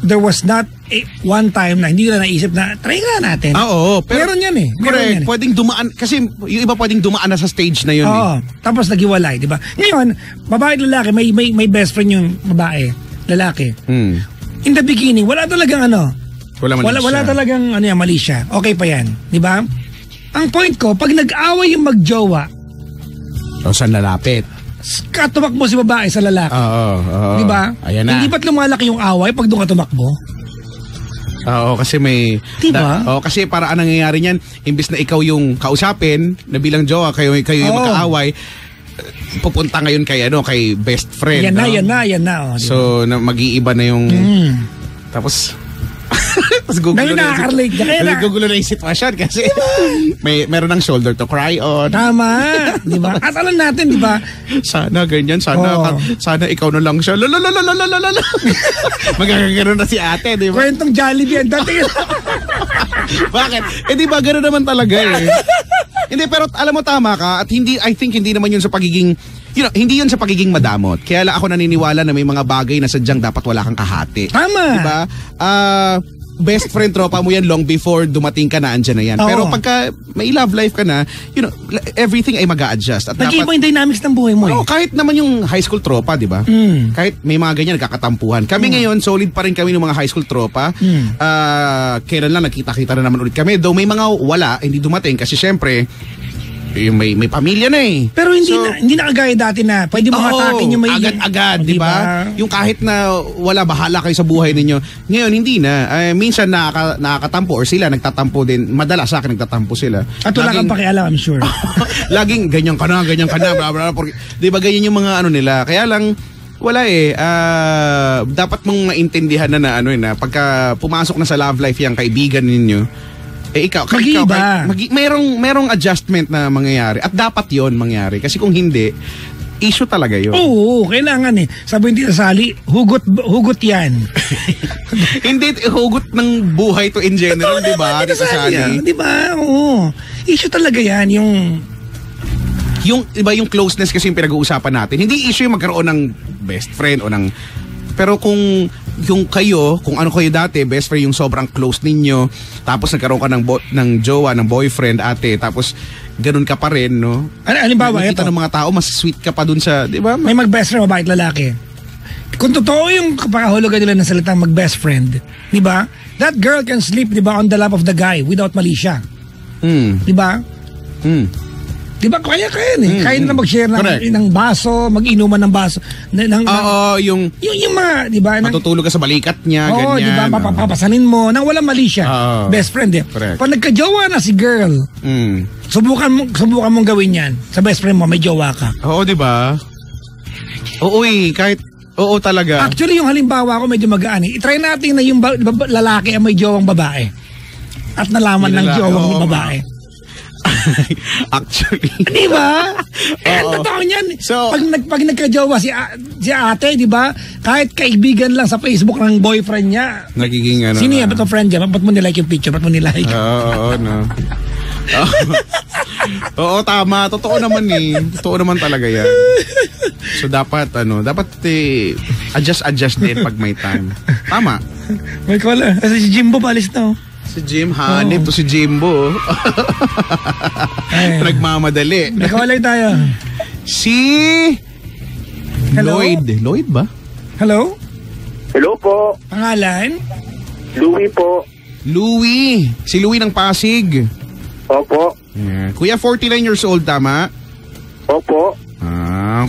there was not one time na hindi na naisip na try nga natin. Oo. Pero meron yan eh. Correct. Pwedeng dumaan, kasi yung iba pwedeng dumaan na sa stage na yun. Oo. Tapos nagiwalay, di ba? Ngayon, babae at lalaki, may best friend yung babae, lalaki. In the beginning, wala talagang Wala talagang mali siya. Okay pa yan, di ba? Ang point ko, pag nag-away yung magjowa, saan lalapit? Tumakbo si babae sa lalaki. Oo. Di ba? Ayan na. Hindi ba't lumalaki yung away pag doon ka tumakbo? Oo, kasi may... Diba? Kasi para anong nangyayari niyan, imbis na ikaw yung kausapin, na bilang jowa, kayo yung magkaaway, pupunta ngayon kay best friend. Yan na. So, mag-iiba na yung... Tapos gugulo na yung sitwasyon kasi meron ng shoulder to cry on. Tama. Di ba? At alam natin, di ba? Sana ganyan. Sana ikaw na lang siya. Magkakagano'n na si ate, di ba? Kwentong Jollibee. Bakit? Di ba gano'n naman talaga eh. Hindi, pero alam mo tama ka at I think hindi naman yun sa pagiging hindi yun sa pagiging madamot. Kaya lang ako naniniwala na may mga bagay na sadyang dapat wala kang kahati. Tama. Diba? Best friend tropa mo yan long before dumating ka na, andyan na yan. Pero pagka may love life ka na, everything ay mag-a-adjust. At nag-iba yung dynamics ng buhay mo kahit naman yung high school tropa, di ba? Kahit may mga ganyan, nagkakatampuhan. Kami ngayon, solid pa rin kami ng mga high school tropa. Kailan lang, nagkita-kita na naman ulit kami. Though may mga wala, hindi dumating kasi syempre, may pamilya na eh. Pero hindi na kagaya dati na pwede mo hatakin yung may... Agad-agad, di ba? Yung kahit na wala, bahala kayo sa buhay ninyo. Ngayon, hindi na. Minsan nakakatampo or sila nagtatampo din. Madalas sa akin nagtatampo sila. At wala kang pakialam, I'm sure. Laging ganyan ka na, bla bla bla. Di ba ganyan yung mga nila. Kaya lang, wala eh. Dapat mong maintindihan na pagka pumasok na sa love life yung kaibigan ninyo, merong adjustment na mangyayari at dapat yon mangyari kasi kung hindi, issue talaga yun. Oo, kailangan eh. Sabi hindi Sally, hugot yan. Hindi, hugot ng buhay to in general, di ba? Di ba? Oo. Issue talaga yan, iba yung closeness kasi yung pinag-uusapan natin. Hindi issue yung magkaroon ng best friend o ng... Pero kung yung kung ano kayo dati, best friend, yung sobrang close ninyo, tapos nagkaroon ka ng jowa, ng boyfriend, ate, tapos ganun ka pa rin, no? Halimbawa, nakikita ng mga tao, mas sweet ka pa dun sa, di ba? May mag-best friend, babae at lalaki. Kung totoo yung pakahulugan nila ng salitang mag-best friend, di ba? That girl can sleep, di ba, on the lap of the guy without mali siya. Di ba? Di ba? Kaya kaya na mag-share ng baso, mag-inuman ng baso. Yung mga, di ba? Matutulog ka sa balikat niya, ganyan. Di ba? Papapasanin mo, nang walang mali siya. Best friend eh. Correct. Pag nagka-jowa na si girl, subukan mong gawin yan. Sa best friend mo, may jowa ka. Oo, di ba? Oo talaga. Actually, yung halimbawa ko medyo magaan eh. I-try natin na yung lalaki ay may jowang babae. At nalaman ng jowang babae. Actually. Di ba? Totoo niyan. So, pag nagka-jowa si ate, di ba? Kahit kaibigan lang sa Facebook ng boyfriend niya. Nagiging Sino yan? Ba't mo friend niya? Ba't mo nilike yung picture? Ba't mo nilike? Oo, no. Oo, tama. Totoo naman eh. Totoo naman talaga yan. So, dapat adjust din pag may time. Tama. May call. Si Jimbo palis na Si Jim, hanip to si Jimbo. Nagmamadali. Nakawalay tayo. Si Hello? Lloyd ba? Hello? Hello po. Pangalan? Louie po. Louie. Si Louie ng Pasig. Opo. Yeah. Kuya, 49 years old, tama? Opo.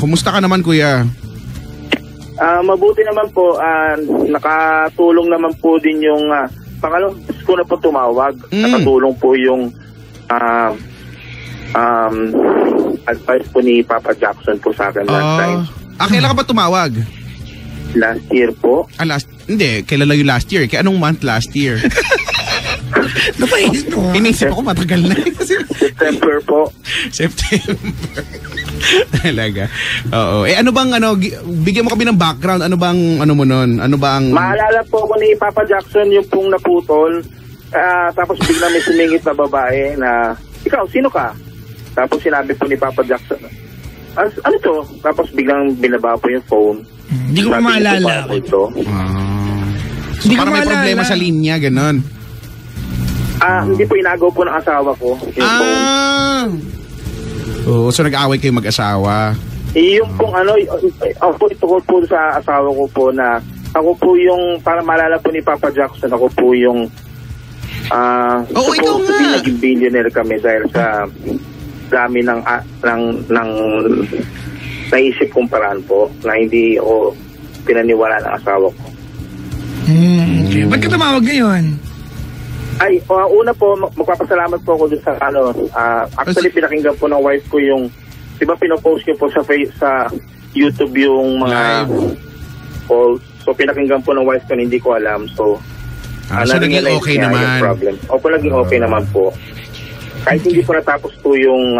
Kumusta ka naman, kuya? Mabuti naman po. Nakatulong naman po din yung pangalawang ko na po tumawag. Nakatulong po yung advice po ni Papa Jackson po sa akin last time. Kailan ka ba tumawag? Last year po. Hindi, kailan lang yung last year? Kaya anong month last year? Napaisip ko. Inisip ako matagal na. September po. September. Talaga. Oo. Ano bang bigyan mo kami ng background. Ano bang mo nun? Ano bang... Maalala po ako ni Papa Jackson yung pong naputol. Tapos biglang may sumingit na babae na, ikaw, sino ka? Tapos sinabi po ni Papa Jackson, ano to? Tapos biglang binaba po yung phone. Hindi ko maalala. So parang may problema sa linya, ganon. Hindi po, inagaw po ng asawa ko yung phone. So nag-away kayo mag-asawa? Yung pong ito ko po sa asawa ko po na ako po yung, para maalala po ni Papa Jackson, ako po yung ikaw nga. Naging billionaire kami dahil sa dami ng naisip kong paraan po na hindi ako pinaniwala ng asawa ko. Okay. Ba't ka tumawag ngayon? Ay, una po, magpapasalamat po ako dun sa actually pinakinggan po ng wife ko yung, di ba pinopost niyo po sa YouTube yung mga calls. So pinakinggan po ng wife ko, hindi ko alam. So naging okay naman. Opo, naging okay naman po. Kahit hindi po natapos po yung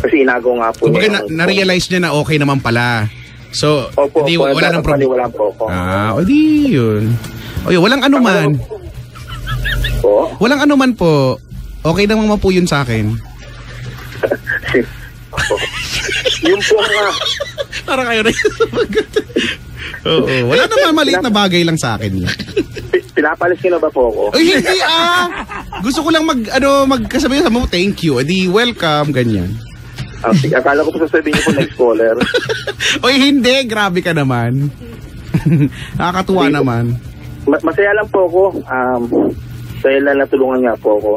kasi inago nga po niya. Na-realize niya na okay naman pala. So, wala nang problema. Wala po ako. Di yun. Walang anuman. Po? Walang anuman po. Okay naman po yun sa akin. Yung po nga. Para kayo na yun. Wala naman, maliit na bagay lang sa akin. Pinapalis niyo na ba po ako? Ay, hindi Gusto ko lang magkasabi sa mo, thank you. Edi, welcome, ganyan. Akala ko po sasabihin niyo po next caller. Hindi. Grabe ka naman. Nakakatuwa naman. Masaya lang po ako. Dahil na natulungan nga po ako.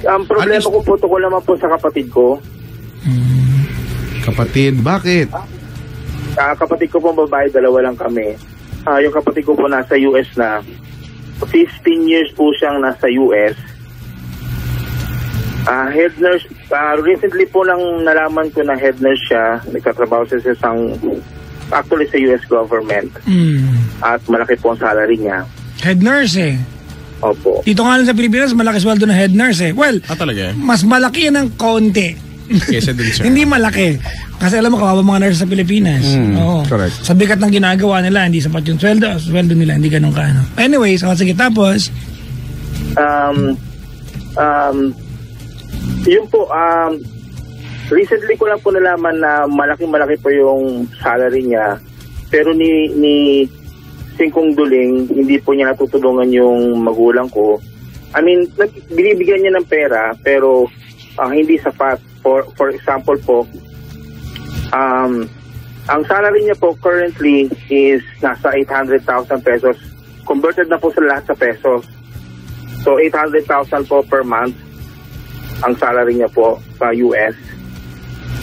Ang problema ko po tungkol naman po sa kapatid ko. Kapatid? Bakit? Kapatid ko po babae, dalawa lang kami. Yung kapatid ko po nasa US na. 15 years po siyang nasa US. Head nurse, recently po lang nalaman ko na head nurse siya. Nagtatrabaho siya sa isang, actually sa US government. At malaki po ang salary niya. Head nurse Opo. Dito nga lang sa Pilipinas, malaki sweldo ng head nurse Well, talaga? Mas malaki yan ng konti. Kesa dun siya. Hindi malaki. Kasi alam mo, kawawa mga nurse sa Pilipinas. Correct. Sa bigat ng ginagawa nila, hindi sapat yung sweldo nila, hindi ganun kaano. Anyways, sige, tapos? Yun po, recently ko lang po nalaman na malaki po yung salary niya. Pero ni Singkong Duling, hindi po niya natutulungan yung magulang ko. I mean, binibigyan niya ng pera, pero hindi sapat. For example po, ang salary niya po currently is nasa 800,000 pesos. Converted na po sa lahat sa pesos. So 800,000 po per month ang salary niya po sa US.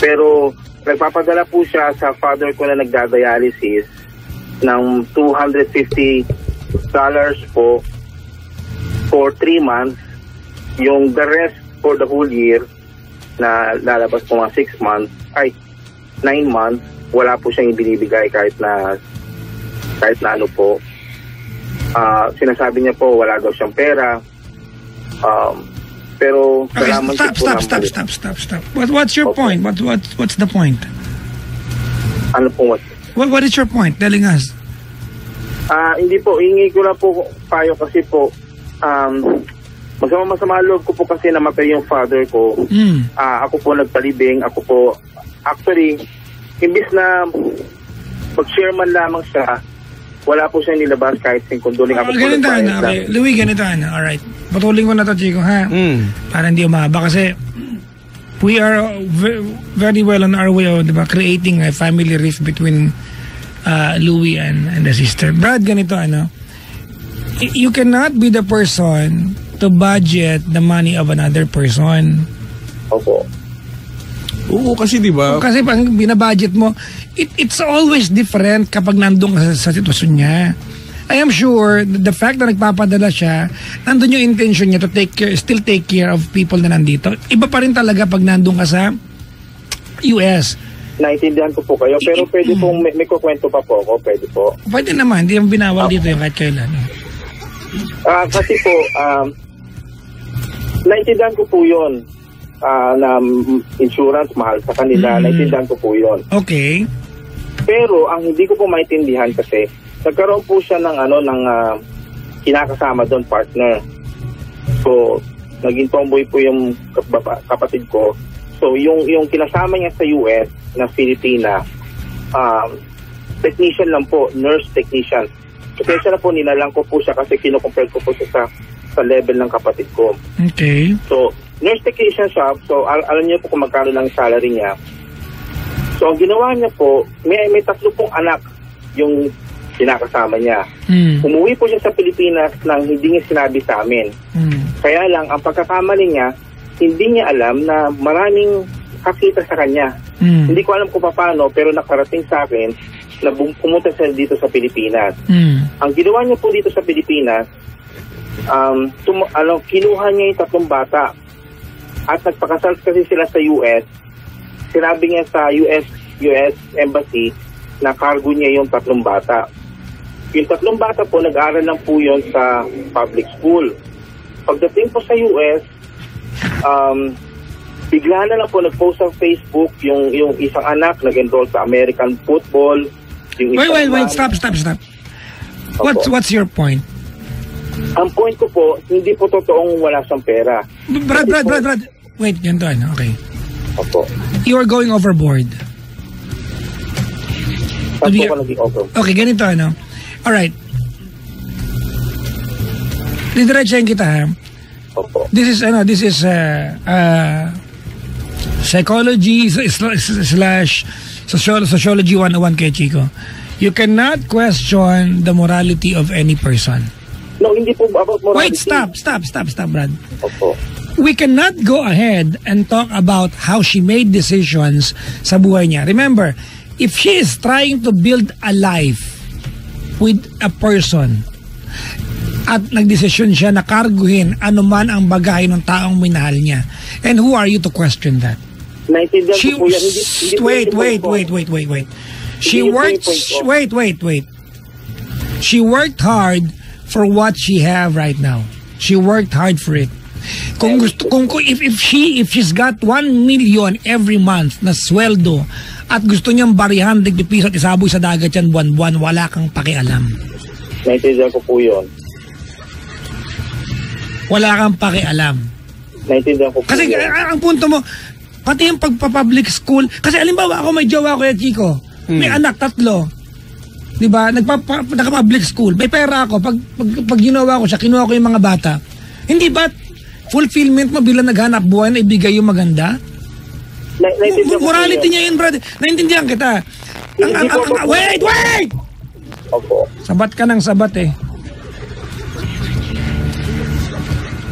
Pero nagpapadala po siya sa father ko na nagdadialysis ng $250 po for 3 months. Yung the rest for the whole year na lalabas po mga 6 months, 9 months, wala po siyang ibinibigay kahit na ano po. Sinasabi niya po wala daw siyang pera. Pero stop. What's your point? What's the point? Ano po? What is your point telling us? Hindi po, hingi ko na po payo kasi po masama loob ko po kasi namatay yung father ko. Ako po nagtalibing, ako po actually imbis na mag-share man lamang siya, wala po siyang nilabas kahit singkunduling ako po nagbayad lang. Okay. Louie, ganito na. Alright. Patuloy ko na to, Chico, ha? Para hindi umaba kasi we are very well on our way of creating a family rift between Louie and the sister. Brad, ganito, you cannot be the person to budget the money of another person. Opo. Oo, kasi diba? Kasi pag binabudget mo, it's always different kapag nandun ka sa sitwasyon niya. I am sure the fact na nagpapadala siya, nandun yung intention niya to still take care of people na nandito. Iba pa rin talaga pag nandun ka sa US. Naintindihan ko po kayo, pero pwede pong may kukwento pa po ako, pwede po. Pwede naman, hindi yung binawal dito yung kahit kailan. Kasi po, naintindihan ko po yun. Na insurance mahal sa kanila, naintindihan ko po yun. Okay. Pero ang hindi ko po maintindihan kasi nagkaroon po siya ng kinakasama doon, partner. So naging tomboy po yung kapatid ko. So yung kinasama niya sa US na Filipina, technician lang po, nurse technician. Kasi siya na po, nilalang ko po siya kasi kinukompare ko po siya sa level ng kapatid ko. Okay. So nurse technician siya, so alam niyo po kung magkano lang salary niya. So ang ginawa niya po, may 3 pong anak yung kinakasama niya. Umuwi po siya sa Pilipinas nang hindi niya sinabi sa amin. Kaya lang, ang pagkakamali niya, hindi niya alam na maraming kakita sa kanya. Hindi ko alam kung paano, pero nakarating sa akin na pumunta siya dito sa Pilipinas. Ang ginawa niya po dito sa Pilipinas, kinuha niya yung 3 bata at nagpakasal kasi sila sa US. Sinabi niya sa US Embassy na cargo niya yung 3 bata. Yung 3 bata po, nag-aaral lang po yun sa public school. Pagdating po sa US, bigla na lang po nag-post sa Facebook yung isang anak nag-enroll sa American football. Yung wait, stop. What's your point? Ang point ko po, hindi po totoong wala siyang pera. Brad. Wait, ganito ano, okay. Opo. You are going overboard. Okay, ganito ano. Alright. Didiretsahin kita ha. Opo. This is psychology / sociology 101 kay Chico. You cannot question the morality of any person. No, hindi po about morality. Wait, stop, Brad. Opo. We cannot go ahead and talk about how she made decisions sa buhay niya. Remember, if she is trying to build a life with a person at nagdesisyon siya na karguhin anuman ang bagay ng taong minahal niya, and who are you to question that? Naintindihan ko po yan. Wait. She worked hard for what she have right now. She worked hard for it. If she's got 1 million every month na sweldo at gusto niyang barihan piso at isaboy sa dagat yan buwan-buwan, wala kang pakialam. Naintindihan ko po yun. Wala kang pakialam. Naintindihan ko po kasi yun. Ang punto mo, pati yung pagpa-public school, kasi alimbawa ako may jowa ko yan, Chico. May anak 3. Diba? Naka-public school. May pera ako. Pag ginawa ko siya, kinuha ko yung mga bata. Hindi ba fulfillment mo bilang naghanap buhay na ibigay yung maganda? Morality niya yun, brother. Naintindihan kita. Wait! Opo. Sabat ka ng sabat eh.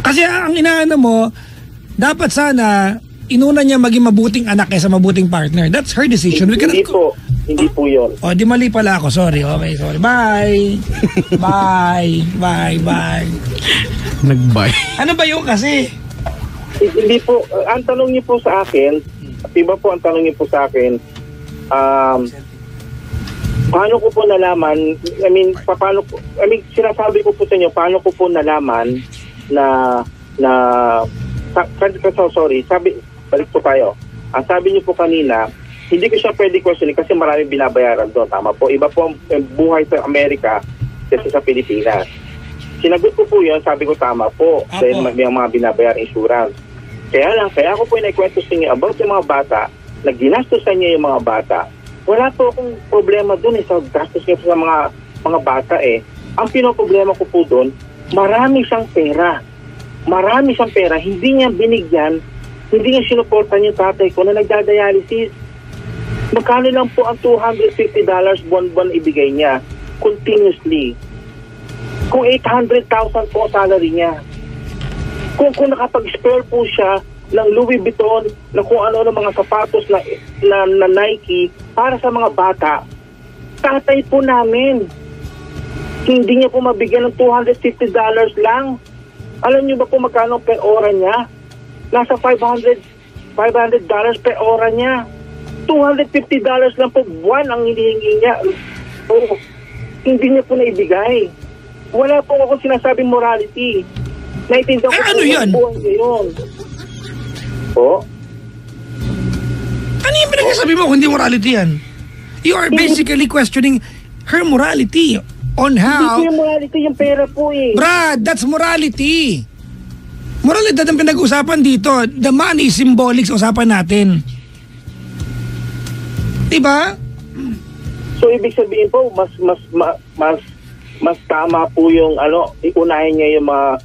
Kasi ang inaano mo, dapat sana inuna niya maging mabuting anak kaysa mabuting partner. That's her decision. Hindi po yun. Di mali pala ako. Sorry. Okay, sorry. Bye. Bye. Nag-bye. Ano ba yun kasi? Hindi po. Ang tanong niyo po sa akin, iba po ang tanong niyo po sa akin, paano ko po nalaman, sinasabi ko po sa inyo, paano ko po nalaman balik po tayo. Ang sabi niyo po kanina, hindi ko siya pwede questioning kasi maraming binabayaran doon. Tama po. Iba po ang buhay sa Amerika kasi sa Pilipinas. Sinagot ko po yun, sabi ko tama po. Dahil may mga binabayar insurance. Kaya ako po naikwento sa inyo about yung mga bata, na ginastosan niya yung mga bata. Wala po akong problema doon sa gastos niya sa mga bata eh. Ang pinoproblema ko po doon, marami siyang pera. Hindi niya binigyan, hindi niya sinuportan yung tatay ko na nagdadialysis. Magkano lang po ang $250 buwan-buwan ibigay niya continuously. Kung 800,000 po ang salary niya. Kung nakapag-spare po siya ng Louis Vuitton, na kung ano ng mga sapatos na Nike para sa mga bata, tatay po namin. Hindi niya po mabigyan ng $250 lang. Alam niyo ba po magkano per ora niya? Nasa $500 per ora niya. $250 lang po buwan ang hinihingi niya. Hindi niya po naibigay. Wala po ako sinasabing morality. Naitindihan ko ano yan? Po? Ano yung pinagsasabi mo kung hindi morality yan? You are basically questioning her morality on how... Hindi po yung morality, yung pera po eh. Brad, that's morality. Moralidad ang pinag-usapan dito. The money is symbolic sa usapan natin. Diba? So ibig sabihin po, mas tama po yung iunahin niya yung mga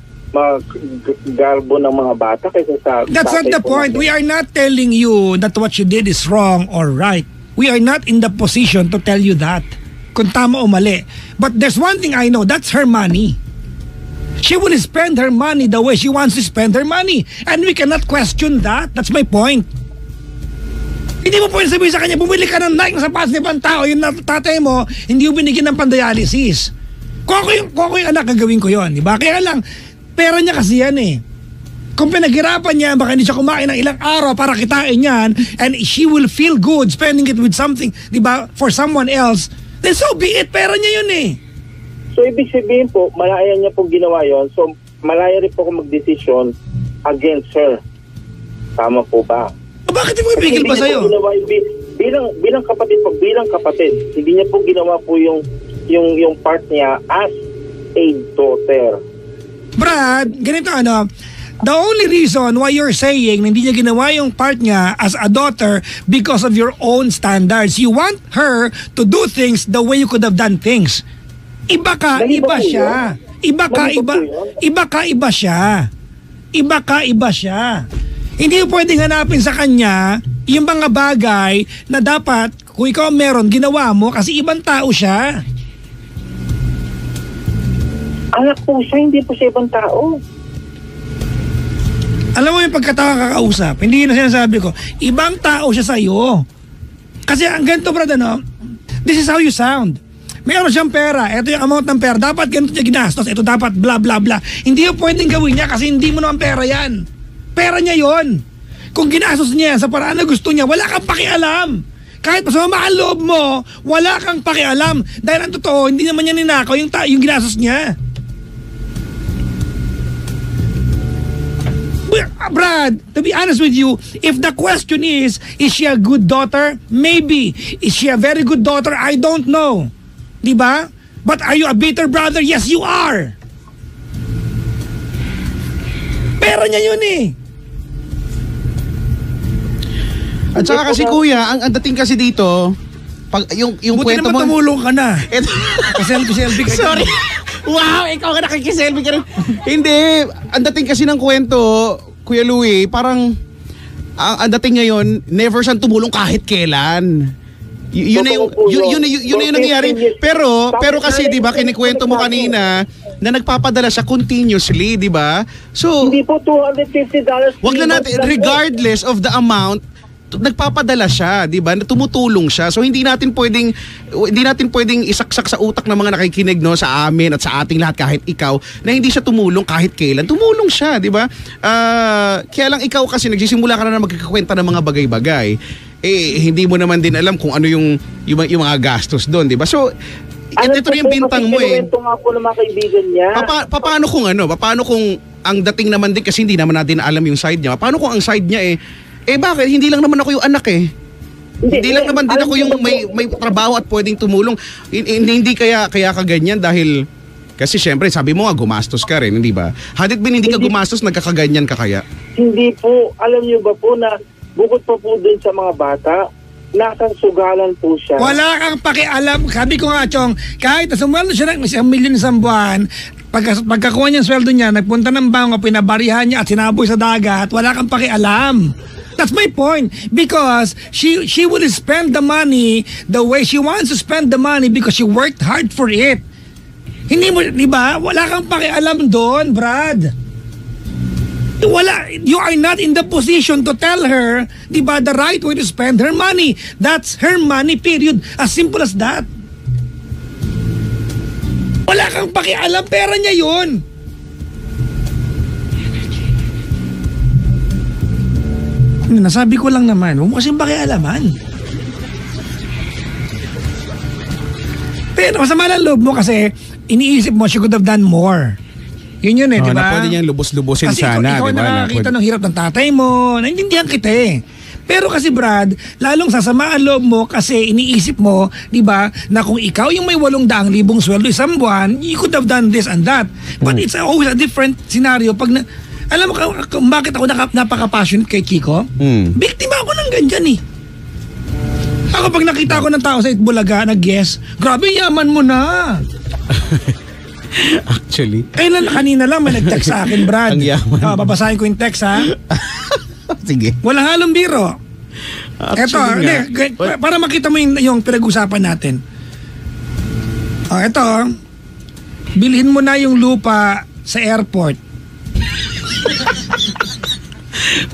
garbo ng mga bata kaysa sa... That's not the point. We are not telling you that what you did is wrong or right. We are not in the position to tell you that. kung tama o mali. But there's one thing I know, that's her money. She will spend her money the way she wants to spend her money. And we cannot question that. That's my point. Hindi mo pwede sabihin sa kanya, bumili ka ng Nike na sapatos ng ibang tao, yung tatay mo, hindi mo binigyan ng pandialysis. Kung ako yung anak, gagawin ko yon, di ba? Kaya lang, pera niya kasi yan eh. Kung pinaghirapan niya, baka hindi siya kumain ng ilang araw para kitain yan, and she will feel good spending it with something, di ba, for someone else, then so be it, pera niya yun eh. So, ibig sabihin po, malaya niya po ginawa yon. So, malaya rin po kung mag-desisyon against her. Tama po ba? Bakit mo ipigil pa sa'yo? Bilang kapatid, hindi niya po ginawa po yung part niya as a daughter. Brad, ganito the only reason why you're saying hindi niya ginawa yung part niya as a daughter because of your own standards. You want her to do things the way you could have done things. Iba ka, iba siya. Iba siya. Hindi mo pwedeng hanapin sa kanya yung mga bagay na dapat kung ikaw meron, ginawa mo kasi ibang tao siya. Anak po siya, hindi po siya ibang tao. Alam mo yung pagkatawa kakausap, hindi na sinasabi ko, ibang tao siya sa'yo. Kasi ang ganito, brad, this is how you sound. Meron siyang pera, ito yung amount ng pera, dapat ganito niya ginastos, ito dapat bla bla bla. Hindi mo pwedeng gawin niya kasi hindi mo naman pera yan. Pera niya yon. Kung ginastos niya sa paraan na gusto niya, wala kang pakialam. Kahit masama ang loob mo, wala kang pakialam. Dahil ang totoo, hindi naman niya ninakaw yung ginastos niya. Brad, to be honest with you, if the question is she a good daughter? Maybe. Is she a very good daughter? I don't know. Diba? But are you a bitter brother? Yes, you are. Pera niya yun eh. At saka kasi kuya, ang dating kasi dito, pag yung buti kwento naman mo. tumulong ka na. Selfie ka. Sorry. Wow, ikaw ka nakikiselfie ka rin. Hindi, ang dating kasi ng kwento, Kuya Louie, parang ang dating ngayon, never siyang tumulong kahit kailan. Yun na yung nangyayari. Pero kasi 'di ba kinikwento mo kanina na nagpapadala siya continuously, 'di ba? So hindi po $250. Wag na natin regardless of the amount, nagpapadala siya, 'di ba? Tumutulong siya. So hindi natin pwedeng isaksak sa utak ng mga nakikinig no sa amin at sa ating lahat kahit ikaw na hindi siya tumulong kahit kailan. Tumulong siya, 'di ba? Kaya lang ikaw kasi nagsisimula ka na magkukwenta ng mga bagay-bagay. Hindi mo naman din alam kung ano yung mga gastos doon, 'di ba? So ito na yung bintang mo eh. Ito nga po ng mga kaibigan niya. Paano kung ang dating naman din kasi hindi naman natin alam yung side niya. Paano kung ang side niya bakit hindi lang naman ako yung anak eh. Hindi lang naman din ako yung may trabaho at pwedeng tumulong. Hindi kaya kaganyan dahil kasi syempre sabi mo nga gumastos ka rin, hindi ba? Hadit bin hindi ka gumastos, nagkakaganyan ka kaya? Hindi po. Alam niyo ba po na bukod pa po din sa mga bata, nasa sugalan po siya. Wala kang pakialam. Sabi ko nga, Chong, kahit sumweldo siya ng 1 milyon isang buwan, pagkakuha niya ang sweldo niya, nagpunta ng bangko, pinabarihan niya at sinaboy sa dagat, wala kang pakialam. That's my point. Because she will spend the money the way she wants to spend the money because she worked hard for it. Hindi mo, di ba? Wala kang pakialam doon, Brad. You are not in the position to tell her, di ba, the right way to spend her money. That's her money, period. As simple as that. Wala kang pakialam, pera niya yun. Nasabi ko lang naman, huwag mo kasing pakialaman. Pero masama ng loob mo kasi iniisip mo she could have done more. Yun di ba? Na pwede niyang lubos-lubosin kasi sana, ikaw di ba? Nakakita ng hirap ng tatay mo, naintindihan kita eh. Pero kasi Brad, lalong sasama ang loob mo kasi iniisip mo, di ba, na kung ikaw yung may 800,000 sweldo isang buwan, you could have done this and that. But it's always a different scenario. Alam mo kung bakit ako napaka-passionate kay Kiko? Biktima ako ng ganyan eh. Ako pag nakita ko ng tao sa Itbulaga, nag-guess, grabe yaman mo na. Actually. Kanina lang may nag-text sa akin, Brad. Ang yaman. Babasahin ko yung text, ha? Sige. Walang halong biro. Eto, Actually para makita mo yung pinag-usapan natin. Ito. Bilhin mo na yung lupa sa airport.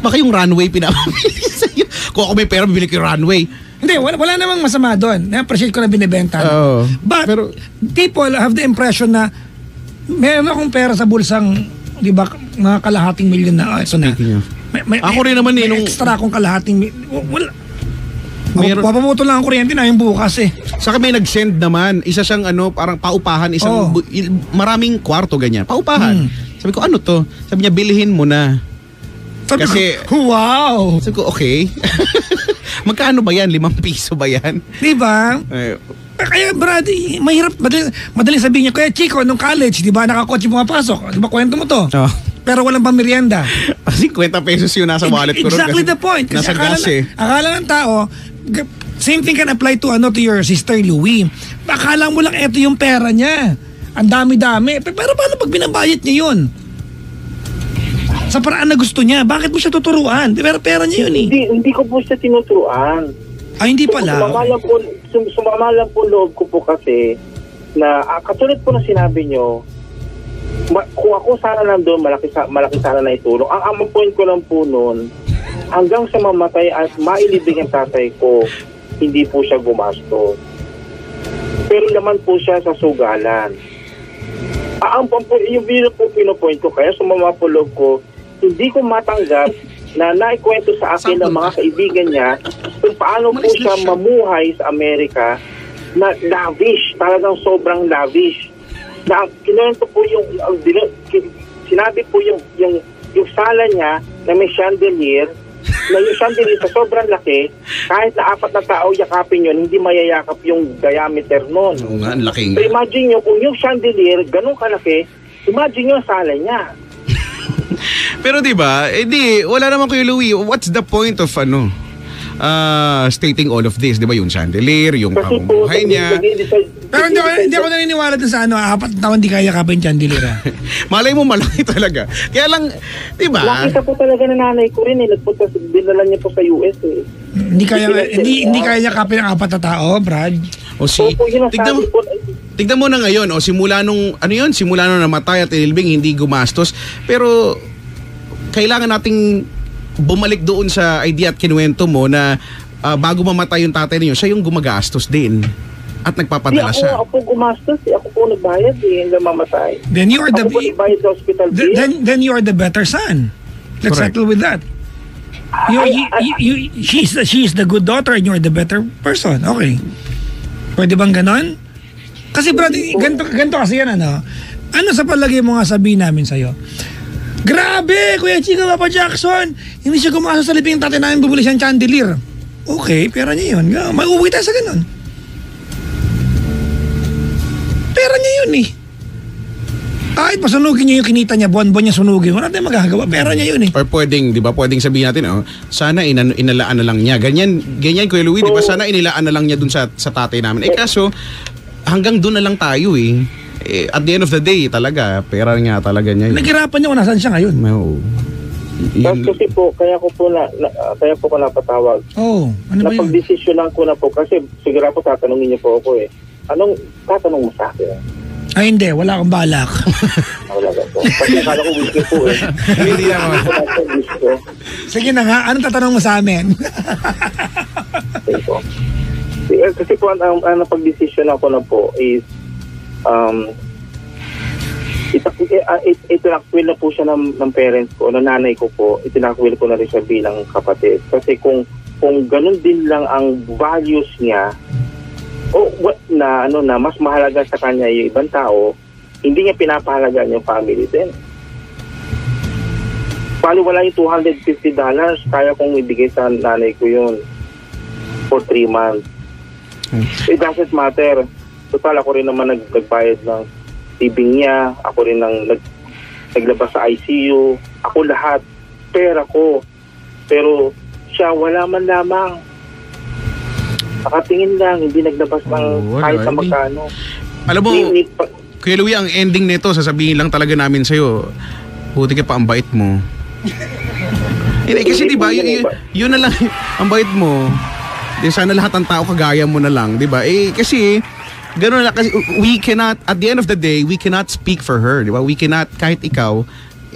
Baka yung runway pinapamili sa'yo. Kung ako may pera, bibili ko yung runway. Hindi, wala namang masama doon. Na-appreciate ko na binibenta. But people have the impression na meron akong pera sa bulsang, di ba, mga kalahating milyon na. Ito na. Ako rin naman may extra akong kalahating milyon. Wala. Papamuto lang ang kuryente na yung bukas eh. Saka may nag-send naman, isa siyang parang paupahan, maraming kwarto ganyan. Paupahan. Sabi ko, ano to? Sabi niya, bilhin mo na. Kasi, wow! Sabi ko, okay. Magkano ba yan? 5 piso ba yan? Diba? Kaya Brad, mahirap, madaling sabihin niya, kaya Chico, nung college, diba, nakakotse pumapasok. Diba, kwento mo to? Pero walang pamerienda. 50 pesos yun nasa wallet ko. Exactly the point. Kasi nasa gas akala ng tao, same thing can apply to your sister Louie. Akala mo lang ito yung pera niya. Ang dami-dami. Pero paano pag binabayad niya yun? Sa paraan na gusto niya, bakit mo siya tuturuan? Pero pera niya yun eh. Hindi ko po siya tinuturuan. Hindi pala. Sumama lang po loob ko po kasi na katulad po na sinabi niyo, kung ako sana nandun, malaki sana na itulong. Ang point ko lang po noon, hanggang sa mamatay at mailibing ang tatay ko, hindi po siya gumasto. Pero naman po siya sa sugalan. Yung video po pinopoint ko, kaya sumama po loob ko, hindi ko matanggap na naikwento sa akin ng mga kaibigan niya kung paano po siya mamuhay sa Amerika na lavish, talagang sobrang lavish. Na kinuwento po sinabi po yung sala niya na may chandelier, na yung chandelier sa sobrang laki, kahit na 4 na tao yakapin yun, hindi mayayakap yung diameter nun. Oo nga, ang laki. So imagine nyo, kung yung chandelier ganun kalaki, imagine nyo ang sala niya. Pero diba, wala naman Kuya Louie, what's the point of stating all of this, di ba? Yung chandelier, yung pamumuhay niya. Pero hindi ako naniniwala dun sa 4 taon di kaya kapin chandelier. Malay mo malaki talaga. Kaya lang, di ba? Nakita po talaga ng nanay ko rin nagpunta, dinala niya po sa US eh. Hindi kaya niya kapin ang 4 na tao, Brad. Tignan mo na ngayon, simula nung namatay at inilbing, hindi gumastos. Pero, kailangan nating bumalik doon sa idea at kinuwento mo na bago mamatay yung tatay niyo, siya yung gumagastos din. At nagpapadala siya. Ako po gumastos eh. Ako po nagbayad eh. Hanggang mamatay. Then you are ako po nagbayad sa hospital bill. Then you are the better son. Let's settle with that. She's the good daughter and you're the better person. Okay. Pwede bang ganon? Kasi Brad, ganito kasi yan Ano sa palagay mo nga sabihin namin sa'yo? Grabe, Kuya Chico, Papa Jackson, hindi siya gumastos sa libing tatay namin, bumili siyang chandelier. Okay, pera niya yun. Mag-uwi tayo sa ganon. Pera niya yun eh. Kahit pasunugin niya yung kinita niya, buwan-buwan niya sunugin, wala tayong magagawa. Pera niya yun eh. Or pwedeng, di ba, pwedeng sabihin natin, sana inalaan na lang niya. Ganyan Kuya Louie, di ba, sana inilaan na lang niya dun sa tatay namin. Kaso, hanggang dun na lang tayo eh. At the end of the day, talaga, pera nga talaga niya yun. Naghirapan niya kung nasaan siya ngayon. No. Kasi po, kaya ko po napatawag. Ano ba yun? Napag-desisyonan ko na po kasi siguro po tatanungin niyo po ako eh. Anong tatanong mo sa akin? Ay hindi, wala akong balak. Wala ka po. Kasi akala ko whisky po eh. Hindi naman. Sige na nga, anong tatanong mo sa amin? Kasi po, ang napag-desisyonan ko na po is itinakwil na po siya ng parents ko, ng nanay ko po, itinakwil ko na rin siya bilang kapatid. Kasi kung ganun din lang ang values niya, na mas mahalaga sa kanya yung ibang tao, hindi niya pinapahalagaan yung family din. Paano wala yung $250, kaya kong ibigay sa nanay ko yun for 3 months. It doesn't matter. Total, ako rin naman nagbayad ng tibing niya, ako rin naglabas sa ICU, ako lahat, pera ko. Pero siya wala man lamang. Nakatingin lang, hindi naglabas ng kahit sa magkano. Alam mo, Kuya Louie, ang ending nito, sasabihin lang talaga namin sa'yo, buti ka pa ang bait mo. Kasi diba, yun na lang, ang bait mo. Sana lahat ng tao kagaya mo na lang, diba? Kasi, Ganun na kasi we cannot, at the end of the day, we cannot speak for her, di ba? We cannot, kahit ikaw,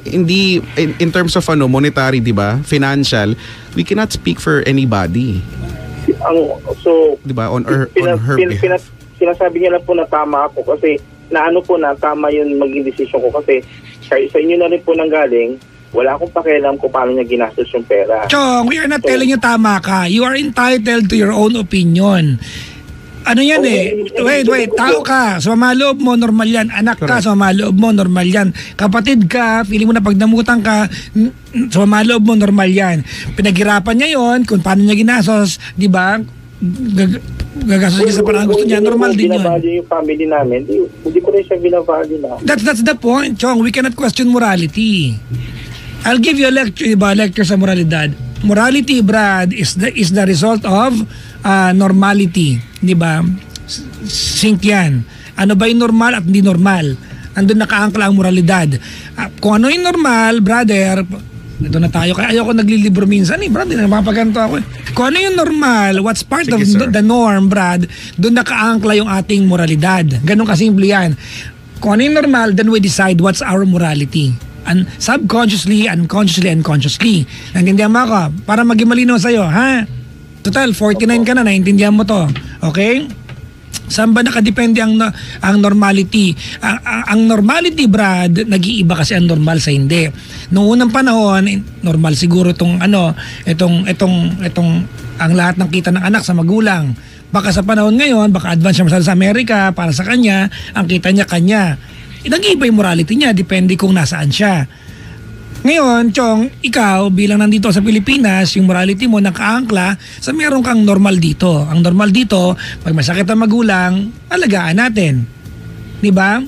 hindi, in terms of monetary, di ba? Financial, we cannot speak for anybody. So, di ba? On her behalf. Sinasabi niya lang po na tama ako kasi na tama yun maging desisyon ko kasi sa inyo na rin po nanggaling, wala akong pakialam kung paano niya ginastos yung pera. Chong, we are not telling you tama ka. You are entitled to your own opinion. Ano yan wait, tao ka, sa mamaloob mo, normal yan. Anak ka, sa mamaloob mo, normal yan. Kapatid ka, feeling mo na pagdamutan ka, sa mamaloob mo, normal yan. Pinaghirapan niya yon kung paano niya ginasos, di ba? Gagastos niya sa parang gusto niya, normal din yun. Binavalue yung family namin, hindi ko rin siya binavalue na. That's the point, Chong. We cannot question morality. I'll give you a lecture, diba? Lecture sa moralidad. Morality, Brad, is the result of normality, di ba? Sink yan. Ano ba yung normal at hindi normal? Andun nakaangkla ang moralidad. Kung ano yung normal, brother, ito na tayo. Kaya ayoko naglilibro minsan brad, napapaganto ako. Kung ano yung normal, what's part of the norm, Brad, doon nakaangkla yung ating moralidad. Ganun kasimple yan. Kung ano yung normal, then we decide what's our morality. Subconsciously, unconsciously. Naintindihan mo ako? Para maging malinaw sa'yo, ha? Total, 49 ka na, naintindihan mo to. Okay? Saan ba nakadepende ang normality? Ang normality, Brad, nag-iiba kasi ang normal sa hindi. Noong unang panahon, normal siguro itong ang lahat ng kita ng anak sa magulang. Baka sa panahon ngayon, baka advance siya sa Amerika, para sa kanya, ang kita niya kanya. Nag-iiba yung morality niya, depende kung nasaan siya. Ngayon, Chong, ikaw bilang nandito sa Pilipinas, yung morality mo nakaangkla sa meron kang normal dito. Ang normal dito, pag masakit ang magulang, alagaan natin. Di ba?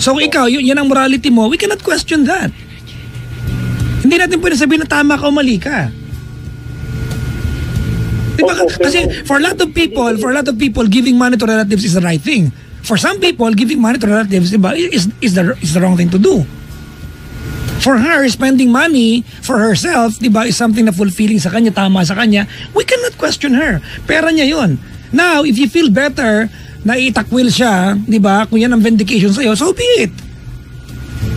So ikaw, yan ang morality mo, we cannot question that. Hindi natin pwede sabihin na tama ka o mali ka. Di ba? Kasi for a lot of people, giving money to relatives is the right thing. For some people, giving money to relatives, diba, is the wrong thing to do. For her, spending money for herself, diba, is something na fulfilling sa kanya, tama sa kanya. We cannot question her. Pera niya yun. Now, if you feel better na itakwil siya, diba, kung yan ang vindication sa'yo, so be it.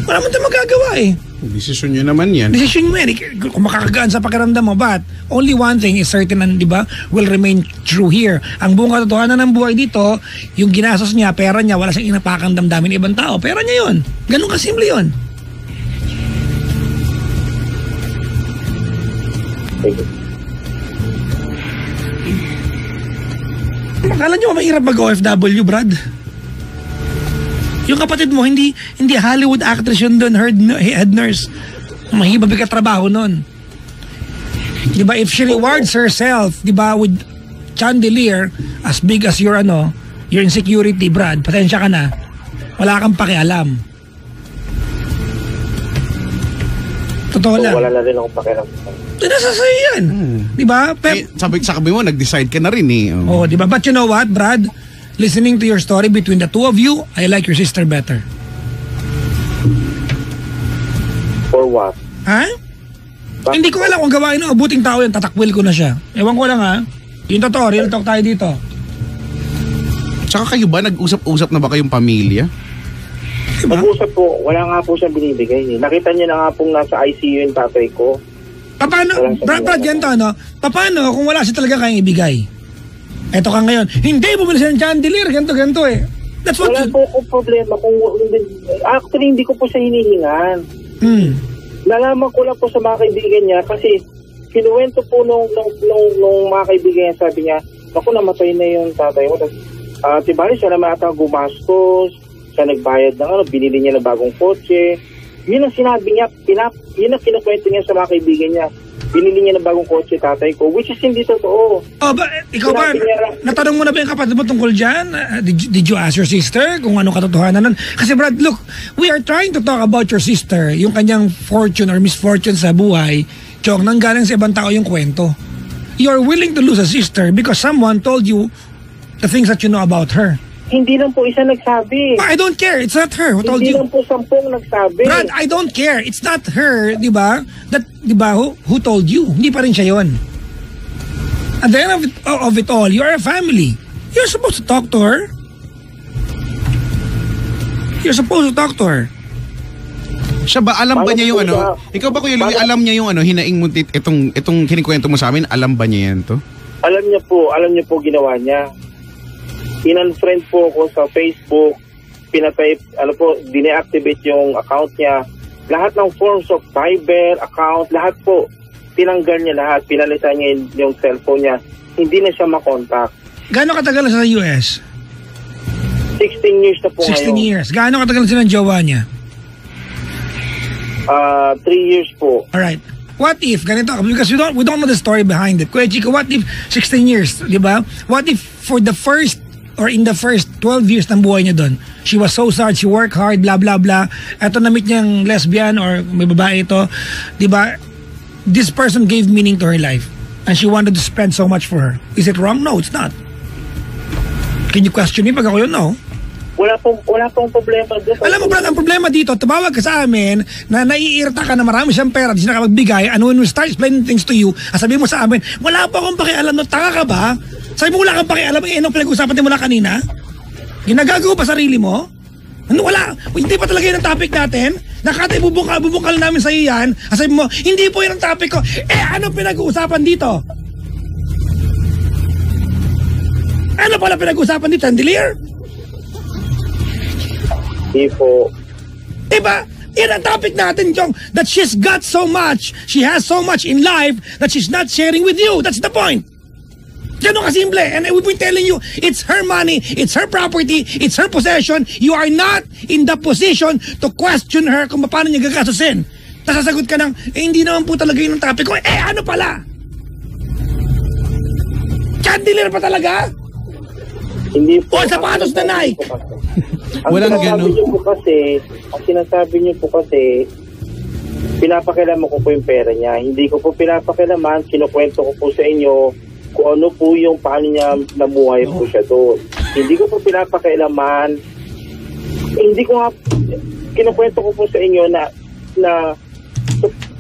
Wala mo tayo magagawa Desisyon nyo naman yan. Desisyon mo yan. Kung makakagaan sa pakiramdam mo, but only one thing is certain, diba, will remain true here. Ang buong katotohanan ng buhay dito, yung ginastos niya, pera niya, wala siyang inapakang damdamin ibang tao. Pera niya yun. Ganun kasimple yun. Akala nyo mahirap mag-OFW, Brad? Yung kapatid mo, hindi Hollywood actress yun doon, head nurse. Mahibab ka trabaho nun. Diba, if she rewards herself, diba, with chandelier as big as your insecurity, Brad, patensya ka na. Wala kang pakialam. Totoo lang. Wala na rin akong pakialam. Nasa sa'yo yan. Diba? Sabi mo, nag-decide ka na rin Oh, diba? But you know what, Brad? Listening to your story between the two of you, I like your sister better. For what? Ha? Hindi ko alam kung gawain ng abuting tao yan, tatakwil ko na siya. Ewan ko lang ha. Yung totoo, real talk tayo dito. Tsaka kayo ba, nag-usap-usap na ba kayong pamilya? Diba? Mag-usap po, wala nga po siyang binibigay. Nakita niya na nga pong nasa ICU yung tatay ko. Paano, Brad, ganito, paano kung wala siya talaga kayang ibigay? Eto ka ngayon, hindi bumili siya ng chandelier, ganito That's what wala po akong problema kung actually hindi ko po siya hinihingan. Nalaman ko lang po sa mga kaibigan niya kasi kinuwento po nung mga kaibigan niya, sabi niya, naku, namatay na yung tatay mo. Tibali siya naman ata gumastos, siya nagbayad ng binili niya ng bagong kotse. Yun ang sinabi niya, yun ang kinukwento niya sa mga kaibigan niya. Binili niya ng bagong kotse tatay ko, which is hindi totoo. Oh, ikaw ba, natanong mo na ba yung kapatid mo tungkol dyan? Did you ask your sister kung anong katotohanan nun? Kasi Brad, look, we are trying to talk about your sister, yung kanyang fortune or misfortune sa buhay. Chong, nanggaling sa ibang tao yung kwento. You're willing to lose a sister because someone told you the things that you know about her. Hindi lang po isa nagsabi. I don't care. It's not her who told you. Hindi lang po 10 nagsabi. Brad, I don't care. It's not her, di ba? Who told you? Hindi pa rin siya yon. At the end of it all, you are a family. You're supposed to talk to her. You're supposed to talk to her. Siya ba, alam ba niya yung ano? Ikaw ba, Kuya Louie, alam niya yung ano, hinaing mo itong kinikwento mo sa amin, alam ba niya yan to? Alam niya po ginawa niya. In-unfriend po ako sa Facebook, pinatype, dineactivate yung account niya. Lahat ng forms of Viber, account, lahat po, tinanggal niya lahat, pinalitan niya yung cellphone niya. Hindi na siya makontak. Gaano katagal sa US? 16 years na po 16 ngayon. years. Gaano katagal siya ng jowa niya? 3 years po. Alright. What if, ganito, because we don't know the story behind it. Kuya Chico, what if 16 years, di ba? What if in the first 12 years ng buhay niya doon, she was so sad, she worked hard, blah, blah, blah. Eto na-meet niyang lesbian or may babae ito. Di ba? This person gave meaning to her life and she wanted to spend so much for her. Is it wrong? No, it's not. Can you question me pag ako yun? No. Wala pong problema doon. Alam mo, Brad, ang problema dito, tumawag ka sa amin na naiirita ka na marami siyang pera, di siya nakapagbigay, and when we start explaining things to you, sabi mo sa amin, wala pa akong pakialam, no, tanga ka ba? Sabi mo, wala kang pakialam, anong pinag-usapan din mula kanina? Ginagago pa sarili mo? Ano, wala, hindi pa talaga yun ang topic natin? Nakata ibubungkal namin sa iyo yan, sabi mo, hindi po yun ang topic ko. Anong pinag-uusapan dito? Ano pala pinag-uusapan dito, Andelier? Hindi po. Diba? Yan ang topic natin, Jong, that she's got so much, she has so much in life that she's not sharing with you. That's the point. Ganun kasimple. And we've been telling you, it's her money, it's her property, it's her possession. You are not in the position to question her kung paano niya gagastusin. Nasasagot ka ng, hindi naman po talaga yun ang topic ko. Ano pala? Chandelier pa talaga? Hindi po. O, sapatos na Nike. Walang gano'n. Ang sinasabi niyo po kasi, pinapakialaman ko po yung pera niya. Hindi ko po pinapakialaman, kinukwento ko po sa inyo kung ano po yung paano niya namuhay po siya doon. Hindi ko po pinapakialaman, hindi ko nga, kinukwento ko po sa inyo na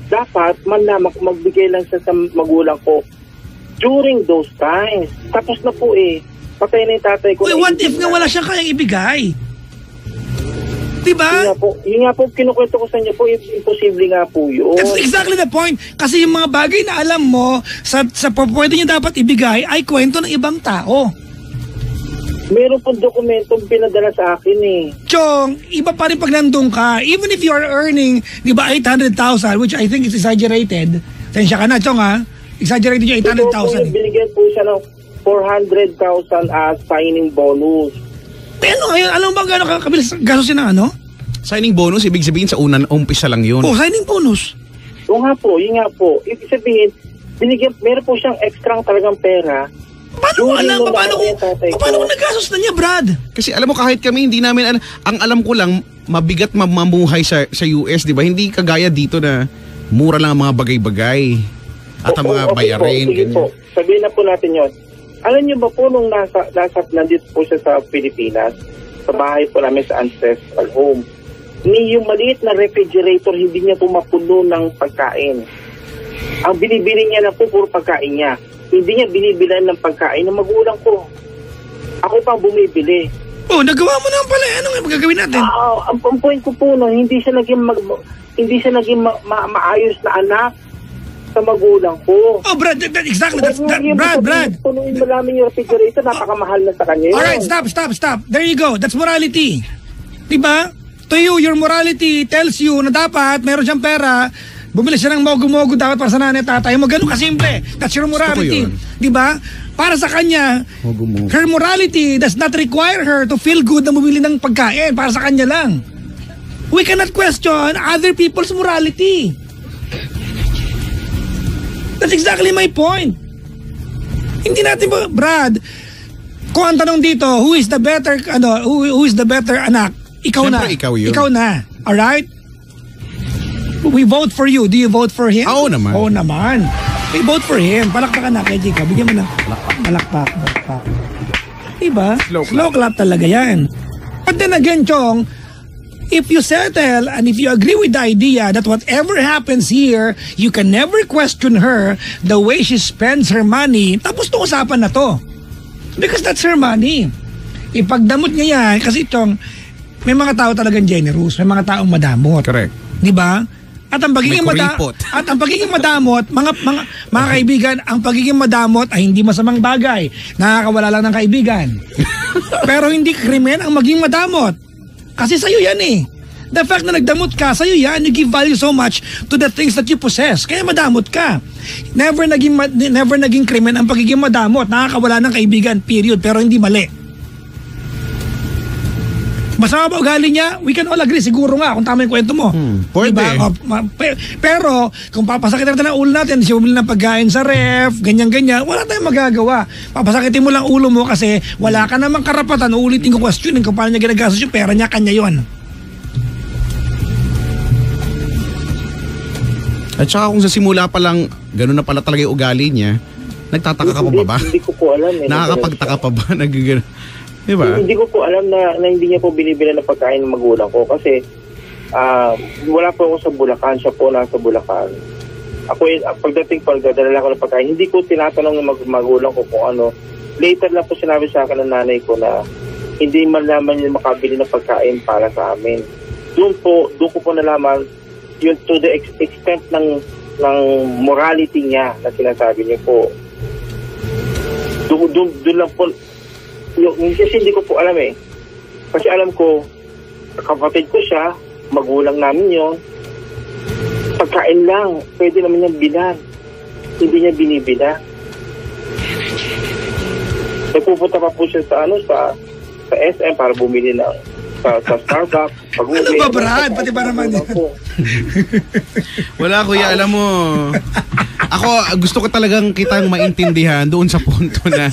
dapat man na magbigay lang siya sa magulang ko during those times. Tapos na po patay na yung tatay ko. Wait, what if nga wala siyang kayang ibigay? Diba? Yun nga po, kinukwento ko sa inyo po, imposible nga po yun. That's exactly the point. Kasi yung mga bagay na alam mo, sa pwede niya dapat ibigay, ay kwento ng ibang tao. Meron pong dokumentong pinadala sa akin Chong, iba pa rin pag nandun ka. Even if you are earning, di ba, 800,000, which I think is exaggerated. Tensya ka na, Chong, ha? Exaggerated yung 800,000. Binigyan po siya ng 400,000 as signing bonus. Pero ngayon, alam mo ba gano'ng kabilis gastusin ng ano? Signing bonus, ibig sabihin sa umpisa lang yun. Oh, signing bonus. Yun nga po. Ibig sabihin, meron po siyang extra talagang pera. Paano mo alam? Paano kung nagastos na niya, Brad? Kasi alam mo, kahit kami, hindi namin, ang alam ko lang, mabigat mamuhay sa US, di ba? Hindi kagaya dito na mura lang ang mga bagay-bagay. At ang mga bayarin. Sige po, sabihin na po natin yun. Alam niyo ba po nung nandito po siya sa Pilipinas, sa bahay po namin sa ancestral home, yung maliit na refrigerator, hindi niya po mapuno ng pagkain. Ang binibili niya na po, puro pagkain niya. Hindi niya binibilan ng pagkain ng magulang ko. Ako pang bumibili. Oh, nagawa mo naman pala. Ano nga magagawin natin? Ang point ko po, hindi siya naging maayos na anak sa magulang ko. Oh, Brad, exactly. Brad. Punuin mo namin yung refrigerator, napakamahal na sa kanya. Alright, stop. There you go. That's morality. Diba? To you, your morality tells you na dapat meron siyang pera, bumili siya ng mogo-mogo dapat para sa nanay at tatay mo. Ganun kasimple. That's your morality. Diba? Para sa kanya, her morality does not require her to feel good na bumili ng pagkain. Para sa kanya lang. We cannot question other people's morality. That's exactly my point. Hindi natin ba, Brad, kung ang tanong dito, who is the better anak? Ikaw Siyempre, na. ikaw yun. Ikaw na. Alright? We vote for you. Do you vote for him? Oo naman. Oo naman. We vote for him. Palakpakan na kay Jika. Bigyan mo na. Palakpak. Diba? Slow clap talaga yan. But then again, Chong, if you settle and if you agree with the idea that whatever happens here, you can never question her the way she spends her money, tapos itong usapan na to. Because that's her money. Ipagdamot niya yan, kasi itong, may mga tao talagang generous, may mga taong madamot. Correct. Di ba? At ang pagiging madamot, mga kaibigan, ang pagiging madamot ay hindi masamang bagay. Nakakawala lang ng kaibigan. Pero hindi krimen ang maging madamot. Kasi sa'yo yan eh. The fact na nagdamot ka, sa'yo yan, you give value so much to the things that you possess. Kaya madamot ka. Never naging krimen ang pagiging madamot. Nakakawala ng kaibigan, period. Pero hindi mali. Masama ba ugali niya? We can all agree, siguro nga, kung tama yung kwento mo. Pwede. Diba? Pero, kung papasakitin natin ang ulo natin, siya bumili ng pagkain sa ref, ganyan-ganyan, wala tayong magagawa. Papasakitin mo lang ulo mo kasi wala ka namang karapatan. Uulitin ko question kung paano niya ginagastos yung pera niya, kanya yun. At saka kung sa simula pa lang, gano'n na pala talaga yung ugali niya, nagtataka ka pa ba? Hindi ko po alam. Nakakapagtaka pa ba? Diba? Hindi ko po alam na hindi niya po binibili ng pagkain ng magulang ko kasi wala po ako sa Bulacan, siya po nasa Bulacan. Ako, pagdating po, dadala ko ng pagkain, hindi ko tinatanong ng magulang ko kung ano. Later lang po sinabi sa akin ng nanay ko na hindi man naman niya makabili ng pagkain para sa amin. Doon ko po nalaman yun to the extent ng morality niya na sinasabi niya po. Doon lang po. Kasi hindi ko po alam eh. Kasi alam ko, kapatid ko siya, magulang namin yun. Pagkain lang, pwede naman niyang bilan. Hindi niya binibila. Nagpupunta pa po siya sa SM para bumili ng sa Starbucks. Ano ba, Brad? Pati ba naman yan? Wala, kuya, alam mo. Ako, gusto ko talagang kitang maintindihan doon sa punto na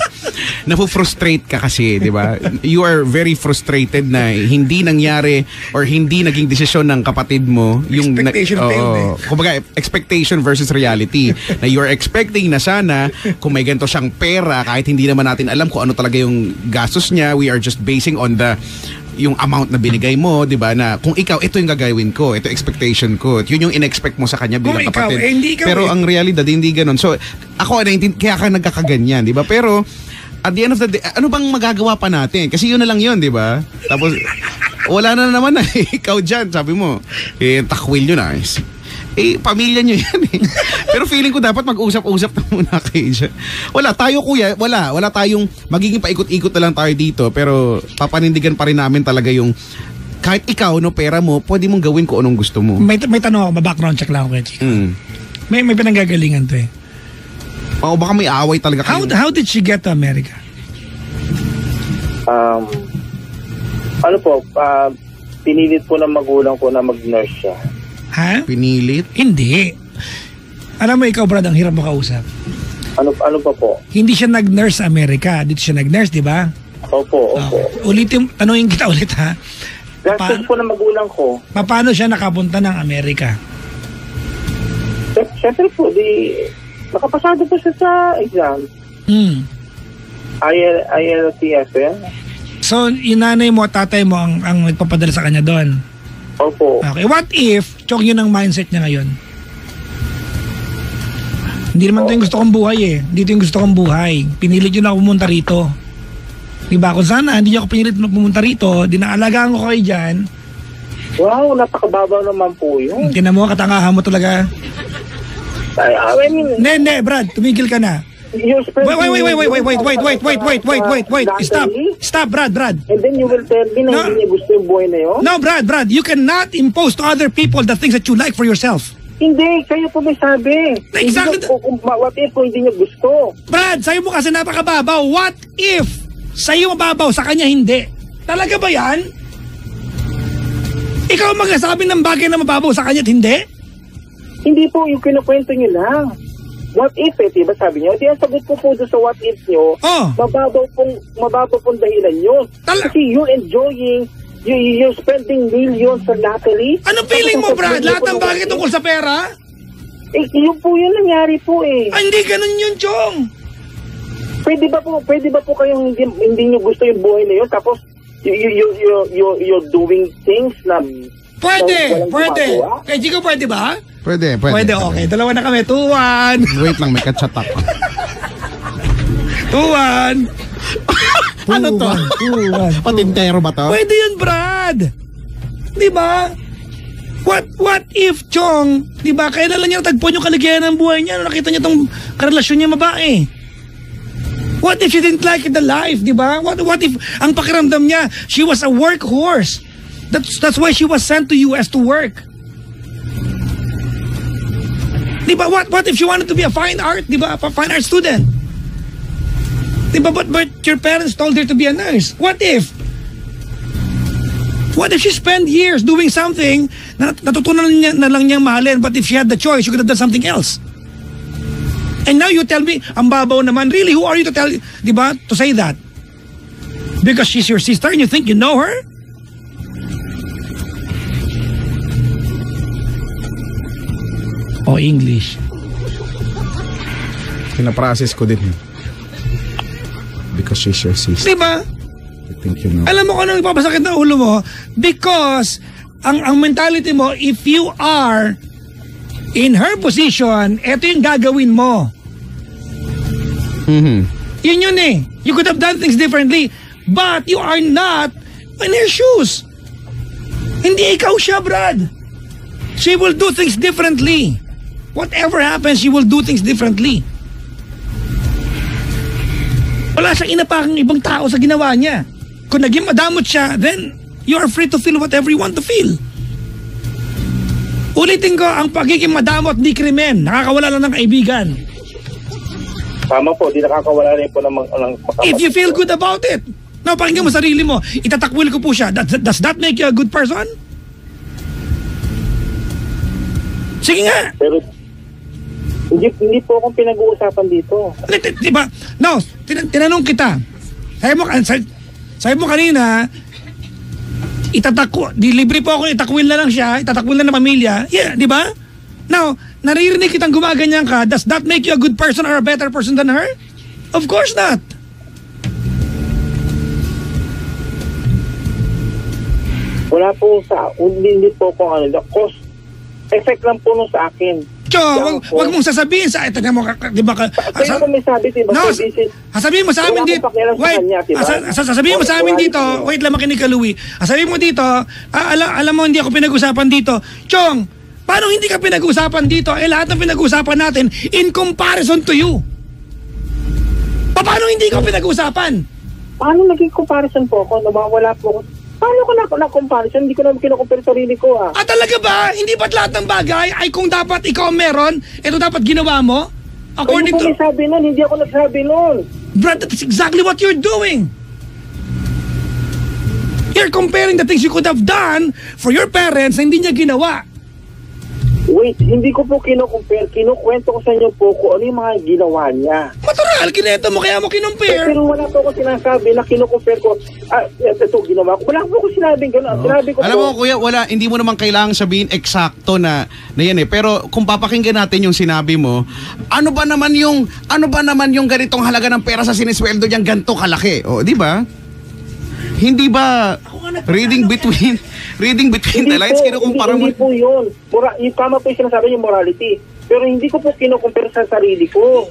nafu-frustrate ka kasi, di ba? You are very frustrated na hindi nangyari or hindi naging desisyon ng kapatid mo. Yung expectation failed eh. Kumbaga, expectation versus reality. Na you are expecting na sana kung may ganito siyang pera, kahit hindi naman natin alam kung ano talaga yung gastos niya, we are just basing on yung amount na binigay mo, di ba, na kung ikaw, ito yung gagawin ko, ito expectation ko, yun yung in-expect mo sa kanya bilang kapatid. Pero ang realidad, hindi ganun. So, ako, kaya ka nagkakaganyan, di ba? Pero, at the end of the day, ano bang magagawa pa natin? Kasi yun na lang yun, di ba? Tapos, wala na naman na, ikaw dyan, sabi mo, takwil yun na. Pamilya nyo yan eh. Pero feeling ko dapat mag-usap-usap na muna kayo dyan. Wala, tayo kuya, wala tayong magiging paikot-ikot na lang tayo dito, pero papanindigan pa rin namin talaga yung kahit ikaw, no, pera mo, pwede mong gawin kung anong gusto mo. May tanong ako, background check lang ako kay Chico. May pinanggagalingan to eh. O baka may away talaga kayo. How did she get to America? Pinilit po ng magulang ko na mag-nurse siya. Ha? Pinilit? Hindi. Alam mo, ikaw, Brad, ang hirap makausap. Ano pa po? Hindi siya nag-nurse sa Amerika. Dito siya nag-nurse, di ba? Opo. Tanungin kita ulit, ha? Gastos po ng magulang ko. Paano siya nakapunta ng Amerika? Siyempre po, nakapasado po siya sa exam. IELTS, eh? So, yung nanay mo at tatay mo ang nagpapadala sa kanya doon? Opo. Okay, what if, chok yun ang mindset niya ngayon? Hindi naman ito yung gusto kong buhay eh. Dito yung gusto kong buhay. Pinilit yun ako pumunta rito. Diba? Kung sana, hindi ako pinilit pumunta rito, dinaalagaan ko kayo dyan. Wow, napakababaw naman po yun. Tinan mo, katangahan mo talaga. I mean... Hindi, Brad, tumigil ka na. Wait. Stop, Brad. And then you will tell me na hindi niya gusto yung buhay na yun? No, Brad, you cannot impose to other people the things that you like for yourself. Hindi, kayo po may sabi. Exactly. What if po hindi niya gusto? Brad, sa'yo mo kasi napakababaw. What if sa'yo mababaw, sa kanya hindi? Talaga ba yan? Ikaw magsasabi ng bagay na mababaw sa kanya at hindi? Hindi po, yung kinukwento niyo lang. What if, diba sabi niyo? Di ang sagot ko po doon sa what if niyo, mababaw pong dahilan yun. Kasi you're enjoying, you're spending millions sa lottery. Ano feeling mo, Brad? Lahat ng bagay tungkol sa pera? Yun po yun nangyari po eh. Ay, hindi ganun yun, Chong. Pwede ba po kayong hindi niyo gusto yung buhay na yun, tapos you're doing things na Pwede. Kay Chico, pwede ba? Pwede, okay. Dalawa na kami. 2-1. Wait lang, may katsatak. 2-1. Ano to? Patintero ba to? Pwede yun, Brad. Di ba? What if, Chong, di ba, kailan lang niya tagpuan yung kaligayahan ng buhay niya nung nakita niya tong karelasyon niya babae? What if she didn't like the life, di ba? What if ang pakiramdam niya, she was a workhorse? That's why she was sent to US to work. Di ba? What if she wanted to be a fine art, di ba? A fine art student? Di ba? But your parents told her to be a nurse. What if she spent years doing something na natutunan niya na lang niyang mahalin, but if she had the choice, she could have done something else. And now you tell me, ang babaw naman, really, who are you to tell, di ba, to say that? Because she's your sister and you think you know her? English. Pinaprocess ko din yun. Because she's your sister. Di ba? I think you know. Alam mo kung anong ipapasakit ng ulo mo? Because ang mentality mo, if you are in her position, eto yung gagawin mo. Yun yun eh. You could have done things differently, but you are not in her shoes. Hindi ikaw siya, Brad. She will do things differently. Whatever happens, she will do things differently. Wala siyang inapakang ibang tao sa ginawa niya. Kung naging madamot siya, then you are free to feel whatever you want to feel. Ulitin ko, ang pagiging madamot di krimen. Nakakawala lang ng kaibigan. Tama po, di nakakawala rin po ng If you feel good about it. Now, pakinggan mo sarili mo. Itatakwil ko po siya. Does that make you a good person? Sige nga. Pero hindi po akong pinag-uusapan dito. Diba? No, tinanong kita. Sabi mo kanina, libre po ako, itakwil na lang siya, itatakwil na ng pamilya. Yeah, di ba? Now, naririnig kitang gumaganyan ka, does that make you a good person or a better person than her? Of course not. Wala po hindi po ko the cost effect lang po nung sa akin. Wag mong sasabihin sa ito mo, di ba? Kaya ko may sabi, di ba? No, sasabihin mo sa amin dito. Wait, sasabihin mo sa amin dito. Wait lang, makinig ka, Louie. Sasabihin mo dito, alam mo hindi ako pinag-usapan dito. Chong, paano hindi ka pinag-usapan dito? Lahat ng pinag-usapan natin in comparison to you. Paano hindi ka pinag-usapan? Paano naging comparison po ako? Nawawala po ako. Paano ko na-comparison? Hindi ko na kinukumpare sarili ko talaga ba? Hindi ba't lahat ng bagay ay kung dapat ikaw meron, ito dapat ginawa mo? According to... Kayo po may sabi nun, hindi ako nagsabi nun. Brad, that's exactly what you're doing. You're comparing the things you could have done for your parents na hindi niya ginawa. Wait, hindi ko po kinukumpare. Kinukwento ko sa inyo po kung ano yung mga ginawa niya. Matural, kineto mo kaya mo kinumpare. Pero wala po ako sinasabi na kinukumpare ko. Ito ginawa ko. Wala po ako sinabing gano'n. Sinabi ko alam mo, kuya, hindi mo naman kailangan sabihin eksakto na yan eh. Pero kung papakinggan natin yung sinabi mo, ano ba naman yung ganitong halaga ng pera sa sinisweldo niyang ganito kalaki? O, di ba? Hindi ba reading between the lines, kinukumpara mo? Hindi po yun. Tama po yung sinasabi yung morality. Pero hindi ko po kinukumpara sa sarili ko.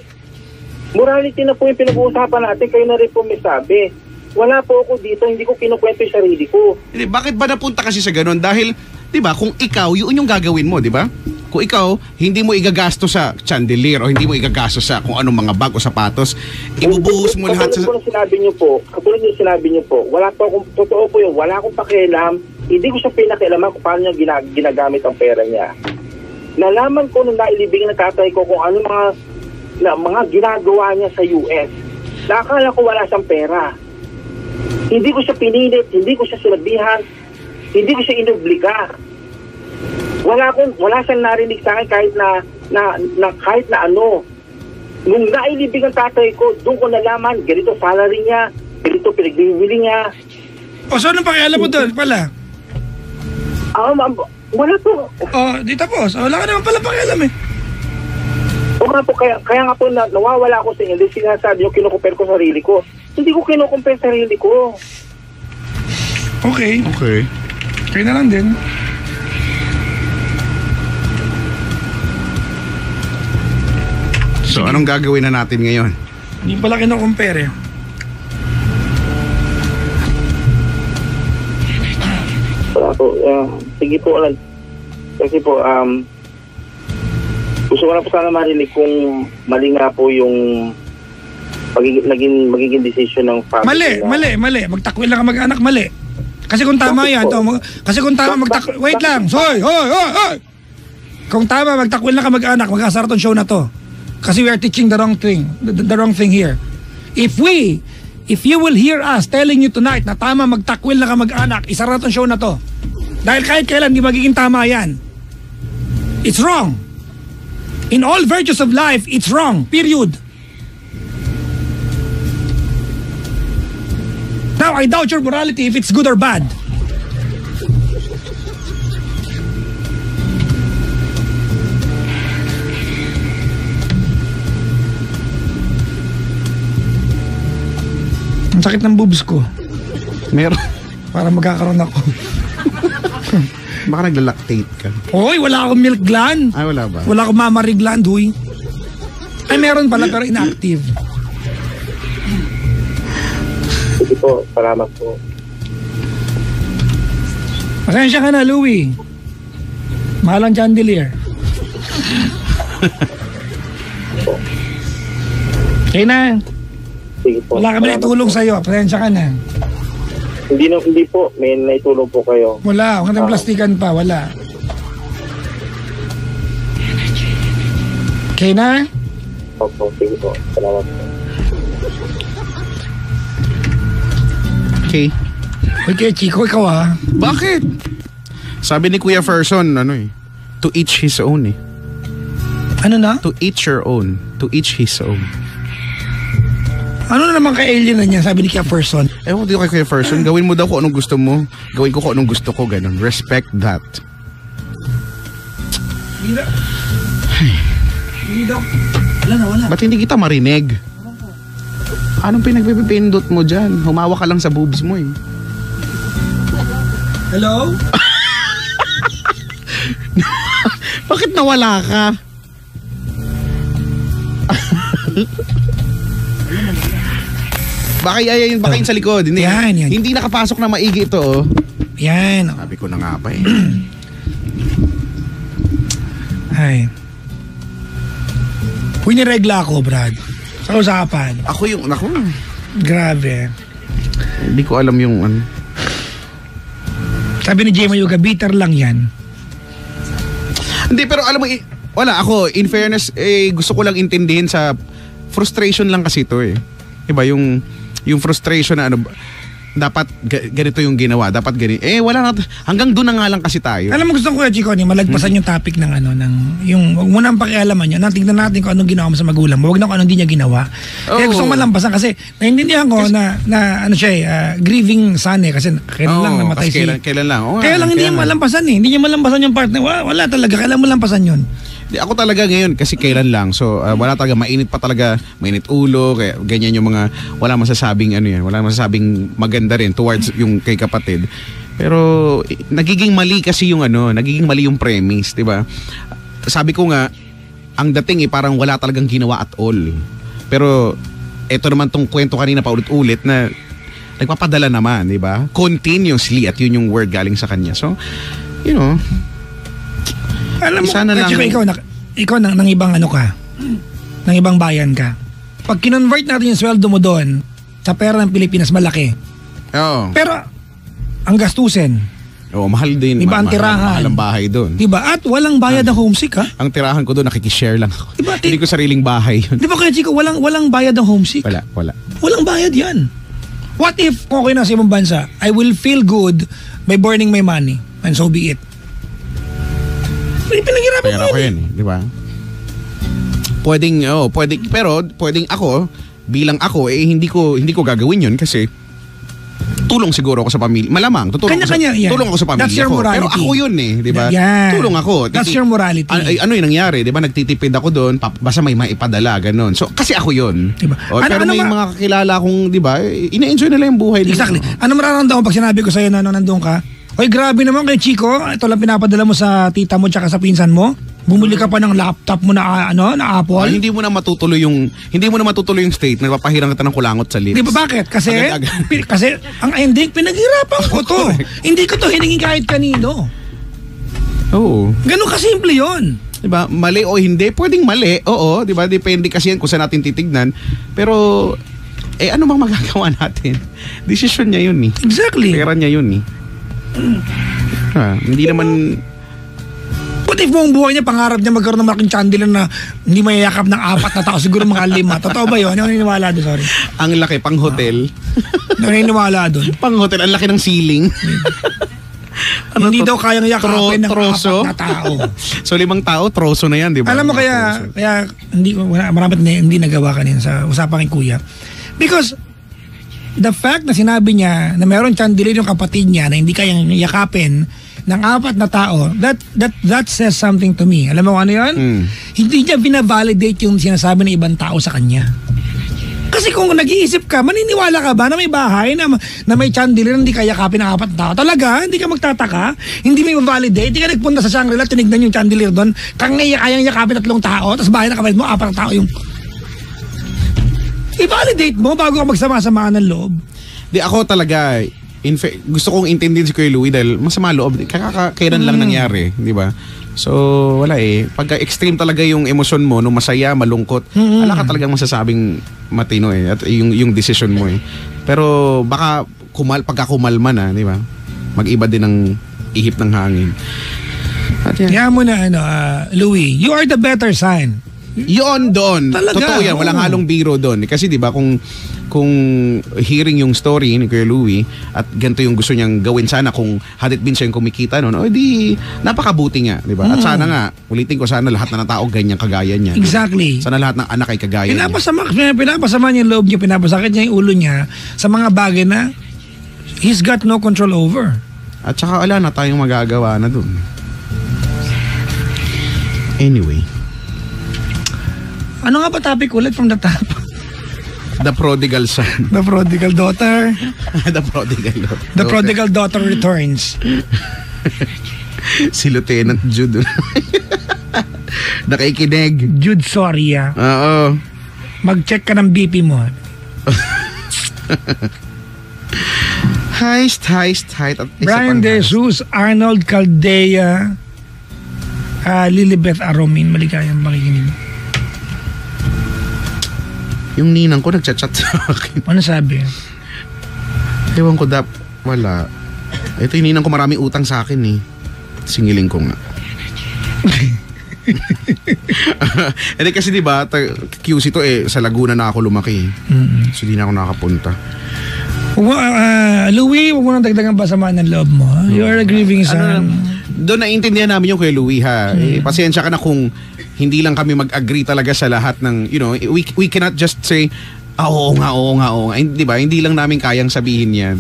Morality na po yung pinag-uusapan natin. Kayo na rin po may sabi. Wala po ako dito. Hindi ko kinukwento yung sarili ko. Bakit ba napunta kasi sa ganun? Dahil, di ba, kung ikaw, yun yung gagawin mo, di ba? Kung ikaw, hindi mo igagasto sa chandelier o hindi mo igagasto sa kung anong mga bag o sapatos, ibubuhos mo lahat sa... Katulad yung sinabi niyo po, wala po akong, totoo po yun, wala akong pakialam, hindi ko siya pinakialaman kung paano niya ginagamit ang pera niya. Nalaman ko nung nailibing ng tatay ko kung ano mga ginagawa niya sa US. Nakakala ko wala siyang pera. Hindi ko siya pinilit, hindi ko siya sinabihan, hindi ko siya inobliga. Wala siyang narinig sa akin kahit na ano. Nung nailibig ang tatay ko, doon ko nalaman, ganito salary niya, ganito pinagbibili niya. O, so anong pakialam mo doon pala? Wala po. Di tapos. Wala ka naman pala pakialam eh. O nga po, kaya nga po nawawala ako sa inyo. Sinasabi nyo, kinukumpare ko sarili ko. Hindi ko kinukumpare sarili ko. Okay. Kaya na lang din. So, anong gagawin na natin ngayon? Hindi pala kinukumpare. sige po, kasi po, gusto ko na po sana marinig kung mali nga po yung magiging decision ng family. Mali. Magtakwil lang ka mag-anak, mali. Kasi kung tama yan, wait lang. Hoy. Kung tama, magtakwil lang ka mag-anak, mag-asara tong show na to. Kasi we are teaching the wrong thing here. If you will hear us telling you tonight na tama, magtakwil lang ka mag-anak, isara tong show na to. Dahil kahit kailan, di magiging tama yan. It's wrong. In all virtues of life, it's wrong. Period. Now, I doubt your morality if it's good or bad. Ang sakit ng boobs ko. Meron. Para magkakaroon ako. Baka naglalactate ka. Hoy, wala akong milk gland. Ay, wala ba? Wala akong mammary gland, huy. Ay, meron pala pero inactive. Sige po, salamat po. Pasensya ka na, Louie. Mahal ang chandelier. Okay na. Sige po. Wala kami naitulong sa'yo. Pasensya ka na. Hindi po. May naitulong po kayo. Wala. Huwag ka ng plastikan pa. Wala. Okay na? Opo, sige po. Salamat po. Okay. Okay, Chico, ikaw ha? Bakit? Sabi ni Kuya Ferson, to each his own Ano na? To each your own. To each his own. Ano na naman ka-alien na niya, sabi ni Kuya Ferson? Ewan ko kay Kuya Ferson, gawin mo daw kung anong gusto mo. Gawin ko kung anong gusto ko, ganun. Respect that. Hindi daw. Wala. Ba't hindi kita marinig? Anong pinagpipindot mo dyan? Humawa ka lang sa boobs mo Hello? Bakit nawala ka? Baka yun sa likod. Hindi, yan. Hindi nakapasok na maigi ito. Yan. Sabi ko na nga ba Ay. Piniregla ako, Brad. Sa usapan. Ako. Grabe. Hindi ko alam yung Sabi ni Jay Mayuga, bitter lang yan. Hindi, pero alam mo, wala ako, in fairness, gusto ko lang intindihin sa frustration lang kasi ito Diba, yung frustration na dapat ganito yung ginawa, dapat ganito. Wala na, hanggang doon na nga lang kasi tayo. Alam mo, gusto ko, Kuya Chico, malagpasan yung topic ng yung wag mo nang pakialaman yun. Tingnan natin kung anong ginawa mo sa magulang mo. Wag na kung anong hindi niya ginawa. Kaya gusto ko malampasan kasi naiintindihan ko na ano siya grieving son kasi kailan lang namatay siya. Kailan lang. Kaya lang hindi niya malampasan Hindi niya malampasan yung partner. Wala talaga. Kailan mo lampasan yun? Ako talaga ngayon kasi kailan lang. So wala talaga, mainit pa talaga, mainit ulo, kaya ganyan yung mga wala masasabing wala masasabing maganda rin towards yung kay kapatid. Pero nagiging mali kasi yung nagiging mali yung premise, 'di ba? Sabi ko nga, ang dating parang wala talagang ginawa at all. Pero eto naman tong kwento kanina paulit-ulit na nagpapadala naman, 'di ba? Continuously, at yun yung word galing sa kanya. So, alam mo, sana lang, ikaw nang ibang ka, nang ibang bayan ka. Pag kinonvert natin yung sweldo mo doon, sa pera ng Pilipinas, malaki. Oo. Pero, ang gastusin. Oo, mahal din. Diba ang tirahan? Mahal ang bahay doon. Diba? At walang bayad ang homesick, ha? Ang tirahan ko doon, nakikishare lang ako. Diba, hindi ko sariling bahay yun. Diba, Kuya Chico, walang bayad ang homesick? Wala. Walang bayad yan. What if, kung okay na sa ibang bansa, I will feel good by burning my money, and so be it. Pinaghirapan ko yun di ba? Pwedeng, pero pwedeng ako, bilang ako, hindi ko gagawin yun kasi tulong siguro ako sa pamilya. Malamang, tulong ako sa pamilya. That's your ko. morality. Pero ako yun di ba? Yeah. Tulong ako. That's your morality. Ano yung nangyari, di ba? Nagtitipid ako doon, basta may maipadala, ganun. So, kasi ako yun. Diba? Pero may mga kakilala akong, di ba, ina-enjoy nila yung buhay. Exactly. Ano mararamdaman pag sinabi ko sa'yo na nandun ka? Hoy, grabe naman kay Chico. Ito lang pinapadala mo sa tita mo tsaka sa pinsan mo. Bumili ka pa ng laptop mo na na Apple. Hindi mo na matutuloy yung state na papahirang kita ng kulangot sa lips. Di ba bakit? Kasi kasi ang ending pinaghirapan ko to. Hindi ko to hiningi kahit kanino. Oo. Ganun kasimple 'yon. Diba? Mali o hindi, pwedeng mali. Oo, diba? Depende kasi yan kung saan natin titignan. Pero, ano bang magagawa natin? Decision niya yun eh. Exactly. Pera niya yun eh. Hindi naman... Pati buong buhay niya, pangarap niya magkaroon ng malaking chandelier na hindi mayayakap ng 4 na tao, siguro mga 5. Totoo ba yun? Ano naniniwala doon? Sorry. Ang laki, pang hotel. Naniniwala doon. Pang hotel, ang laki ng ceiling. Hindi daw kayang yakapin ng 4 na tao. So 5 tao, troso na yan, di ba? Alam mo kaya hindi ko marami hindi nagawa kanina sa usapan kay Kuya. Because the fact na sinabi niya na meron chandelier yung kapatid niya na hindi kayang yakapin ng 4 na tao, that says something to me. Alam mo ano 'yon? Hindi niya bina-validate yung sinasabi ng ibang tao sa kanya. Kasi kung nag-iisip ka, maniniwala ka ba na may bahay na may chandelier na hindi kaya yakapin ng 4 tao? Talaga? Hindi ka magtataka? Hindi may validate? Hindi ka nagpunta sa Shangri-La, tinignan yung chandelier doon, kayang yakapin 3 tao, tapos bahay na kapatid mo, 4 tao yung... I-validate mo bago ka magsama-samaan ng loob. Di ako talaga, gusto kong intindihin si Kuya Louie dahil masama loob. Kailan lang nangyari, di ba? So, wala eh. Pagka extreme talaga yung emosyon mo, no, masaya, malungkot, wala ka talagang masasabing matino eh. At yung decision mo eh. Pero baka pagka kumalma na, di ba? Mag-iba din ang ihip ng hangin. At yan. Kaya mo na, Louie, you are the better sign. Yun doon. Talaga, totoo yan. Walang halong biro doon. Kasi di ba kung hearing yung story ni Kuya Louie at ganito yung gusto niyang gawin sana kung had it been siya yung kumikita noon, di napakabuti nga, di ba? At sana nga, ulitin ko, sana lahat na ng tao ganyan kagaya niya. Exactly. Sana lahat ng anak ay kagaya niya. Pinapasama niya yung loob niya, pinapasakit niya yung ulo niya sa mga bagay na he's got no control over. At saka wala na tayong magagawa na doon. Anyway. Ano nga ba topic ulit from the top? The prodigal son. The prodigal daughter. The prodigal daughter. The prodigal daughter returns. Si Lieutenant Jude. Nakikinig. Jude Soria. Oo. Mag-check ka ng BP mo. Heist. Brian De Jesus, Arnold Caldea, Lilibeth Aromin, maligayang makikinig. Yung ninang ko nagchat-chat sa akin. Ano sabi? Ewan ko wala. Ito yung ninang ko, maraming utang sa akin eh. Singiling ko nga. Hindi kasi diba, QC to eh, sa Laguna na ako lumaki. So di na ako nakapunta. Louie, huwag mo nang dagdagan pa sa ng loob mo. You are a grieving son. Doon naiintindihan namin yung kay Louie ha. Pasensya ka na kung hindi lang kami mag-agree talaga sa lahat ng, we cannot just say, oo nga. Diba? Hindi lang namin kayang sabihin yan.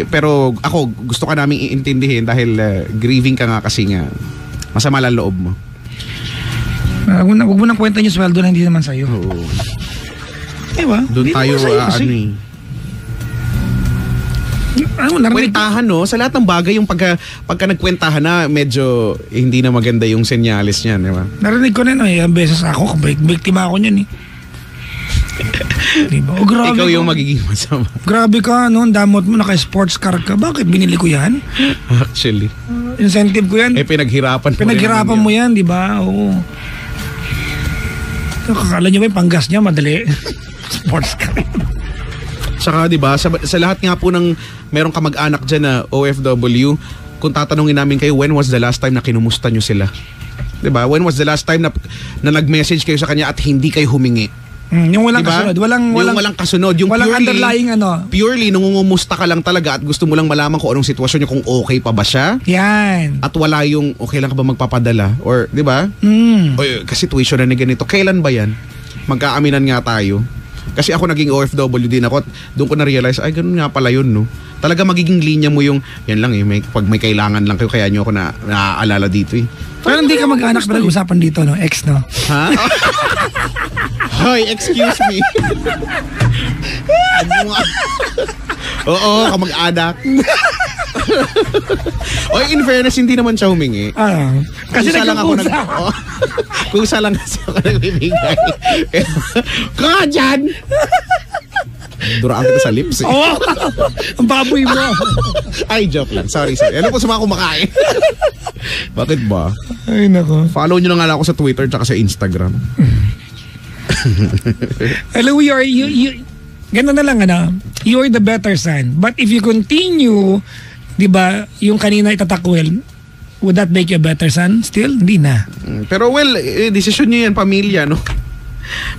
Pero ako, gusto ka namin iintindihin dahil grieving ka nga kasi nga. Masama lang loob mo. Huwag mo nang kwenta yung sweldo na hindi naman sa'yo. Oo. Diba? Doon tayo, kwentahan no, sa lahat ng bagay yung pagka nagkwentahan na medyo hindi na maganda yung senyales niyan, di ba? Narinig ko na ang beses ako, biktima ako niyan eh. Diba? Grabe ikaw yung magiging masama. Grabe ka, ang damot mo, naka-sports car ka. Bakit binili ko yan? Actually. Incentive ko yan. Pinaghirapan mo yan, di ba? Oo. Kakala nyo ba yung panggas niya, madali. Sports car. Saka diba, sa lahat nga po ng merong kamag-anak dyan na OFW, kung tatanungin namin kayo, when was the last time na kinumusta nyo sila? Diba? When was the last time na nag-message kayo sa kanya at hindi kayo humingi? Yung walang kasunod. Walang kasunod. Yung walang purely, underlying purely nungungumusta ka lang talaga at gusto mo lang malaman kung anong sitwasyon niya, kung okay pa ba siya. Yan. At wala yung okay lang ka ba magpapadala? Or, diba? O, kasi situation na ganito. Kailan ba yan? Magkaaminan nga tayo. Kasi ako naging OFW din ako at doon ko na-realize, ay ganun nga pala yun, no? Talaga magiging linya mo yung, yan lang eh, pag may kailangan lang kayo, kaya nyo ako naaalala dito eh. Pero hindi ka mag-anak na usapan dito, no? Ex, no? Ha? Hoy, excuse me. Oo, kamag-anak. O in fairness, hindi naman siya humingi. Kasi Kusa lang ako nagkukusa. Kusa lang kasi ako nagbibigay. Ka dyan! Duraan kita sa lips eh. Oh, ang baboy mo. Ay, joke lang. Sorry. Ano po sa mga kumakain? Bakit ba? Ay, nako. Follow nyo na nga lang ako sa Twitter tsaka sa Instagram. Hello, gano'n na lang, you're the better son. But if you continue, di ba, yung kanina itatakwil, would that make you a better son? Still, hindi na. Pero well, desisyon nyo yan, pamilya, no?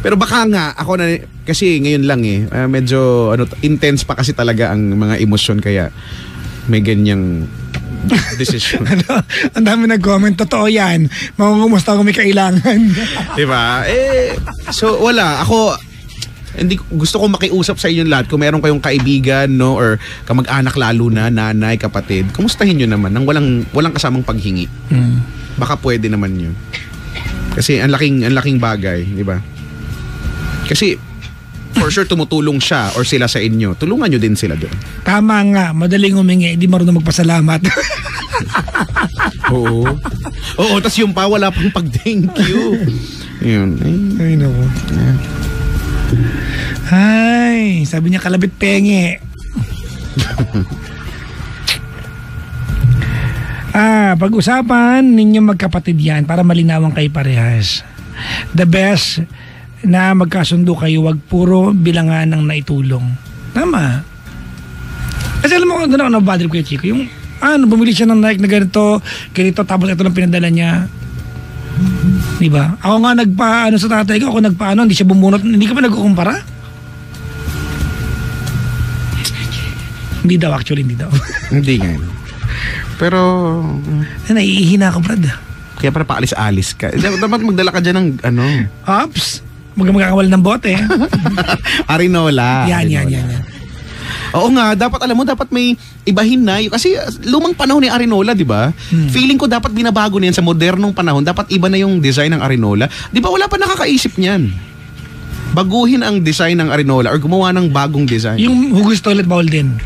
Pero baka nga, ako na, kasi ngayon lang medyo intense pa kasi talaga ang mga emosyon, kaya may ganyang decision. Ang dami nag-comment, totoo yan. Mangungumusta kung may kailangan. Diba? So wala, ako, hindi gusto ko makiusap sa inyo lahat kung meron kayong kaibigan, no, or kamag-anak lalo na, nanay, kapatid, kumustahin nyo naman nang walang kasamang paghingi. Baka pwede naman yun. Kasi ang laking bagay, di ba? Kasi for sure tumutulong siya or sila sa inyo. Tulungan nyo din sila doon. Tama nga, madaling humingi, hindi marunong magpasalamat. Oo. Oo, tas yung pa, wala pang pag-thank you. Yun. Ay, naku. Ay, sabi niya kalabit penge. Pag-usapan ninyong magkapatid yan para malinawan kayo parehas. The best na magkasundo kayo, wag puro bilangan ng naitulong. Tama. Kasi alam mo, doon ako nabadrip kay Chico. Yung, bumili siya ng Nike na ganito, tapos ito lang pinadala niya. Diba? Ako nga sa tatay ko, hindi siya bumunot, hindi ka pa nagkukumpara? Hindi daw, Hindi nga. Pero naiihina ako, Brad. kaya para paalis-alis ka. Dapat magdala ka dyan ng Ops! Magkakawal ng bote. Arinola. Yan. Oo nga, dapat alam mo, dapat may ibahin na. Kasi lumang panahon ni Arinola, di ba? Feeling ko dapat binabago niyan sa modernong panahon. Dapat iba na yung design ng Arinola. Di ba wala pa nakakaisip niyan? Baguhin ang design ng Arinola or gumawa ng bagong design. Yung Hugus Toilet Bowl din.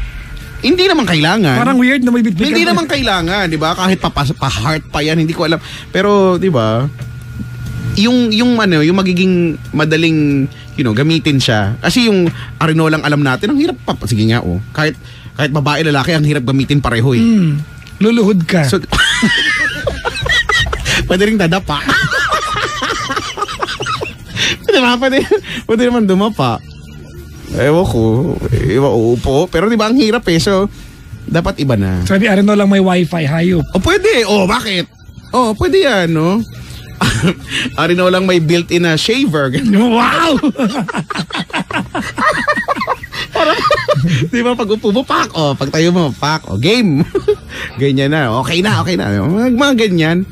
Hindi naman kailangan. Parang weird na may bitbit. Hindi naman kailangan, di ba? Kahit pa-heart pa yan, hindi ko alam. Pero, di ba? Yung magiging madaling, gamitin siya. Kasi yung Arinolang alam natin, ang hirap pa. Sige nga, Kahit babae, lalaki, ang hirap gamitin pareho, Luluhod ka. So, pwede rin dadapa. Pwede naman dumapa. Ewan ko. Upo. Pero di ba ang hirap So, dapat iba na. So, di Arinolang may wifi, hayop. Pwede. Bakit? Pwede yan, no? Arinolang may built-in na shaver. Wow! Di ba pag upo mo, pak. Pag tayo mo, pak. Game. Ganyan na. Okay na. Mga ganyan.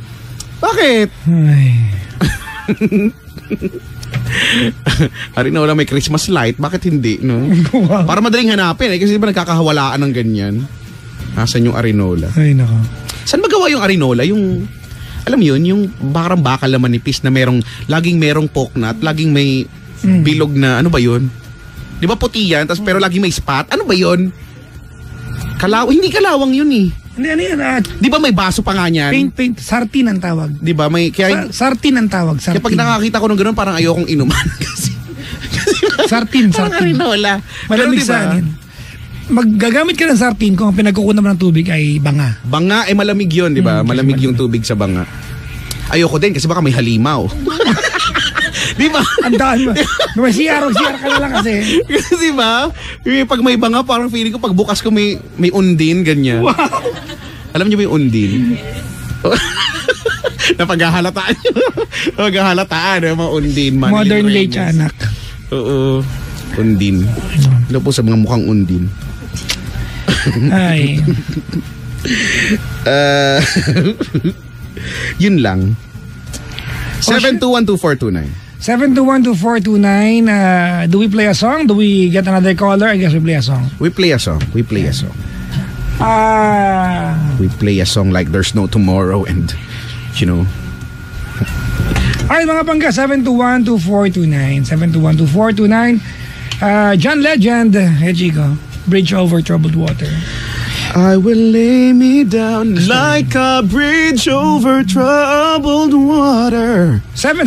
Bakit? Ay. Arinola may Christmas light. Bakit hindi, no? Wow. Para madaling hanapin. Kasi di ba nagkakahawalaan ng ganyan? Nasaan yung Arinola? Ay, nako. Saan magawa yung Arinola? Yung, alam yun, yung bakal na manipis na laging merong poknat, laging may bilog na, ano ba yun? Di ba puti yan, pero laging may spot? Ano ba yun? Hindi kalawang yun Ano yan? Di ba may baso pa nga niyan? Paint. Sartin ang tawag. Di ba? Sartin ang tawag. Kaya pag nakakita ko ng gano'n, parang ayokong inuman. kasi Sartin. Parang Arinola. Malamig sa anin. Maggagamit ka ng sartin kung ang pinagkukunan mo ng tubig ay banga. Banga ay malamig yun, di ba? Malamig yung tubig sa banga. Ayoko din kasi baka may halimaw. Di ba? Andaan mo. May CR ka na lang kasi. Kasi di ba? Pag may banga, parang feeling ko pag bukas ko may undin, ganyan. Wow. Alam niyo ba yung undin? Napaghahalataan nyo. Paghahalataan, mga undin. Modern late anak. Oo. Undin. Ano po sa mga mukhang undin? Ay. Yun lang. 7212429. 7212429. Do we play a song? Do we get another caller? I guess we play a song. We play a song. We play a song like there's no tomorrow and, Alright mga pangga, 7212429. 7212429. John Legend, hey Chico, Bridge Over Troubled Water. I will lay me down like a bridge over troubled water. 7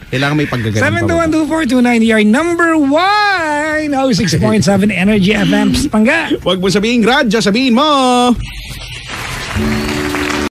Kailangan may paggaganong. 7212429, your number 1. 6.7 Energy FM, Pampanga. Huwag mo sabihin radyo, sabihin mo.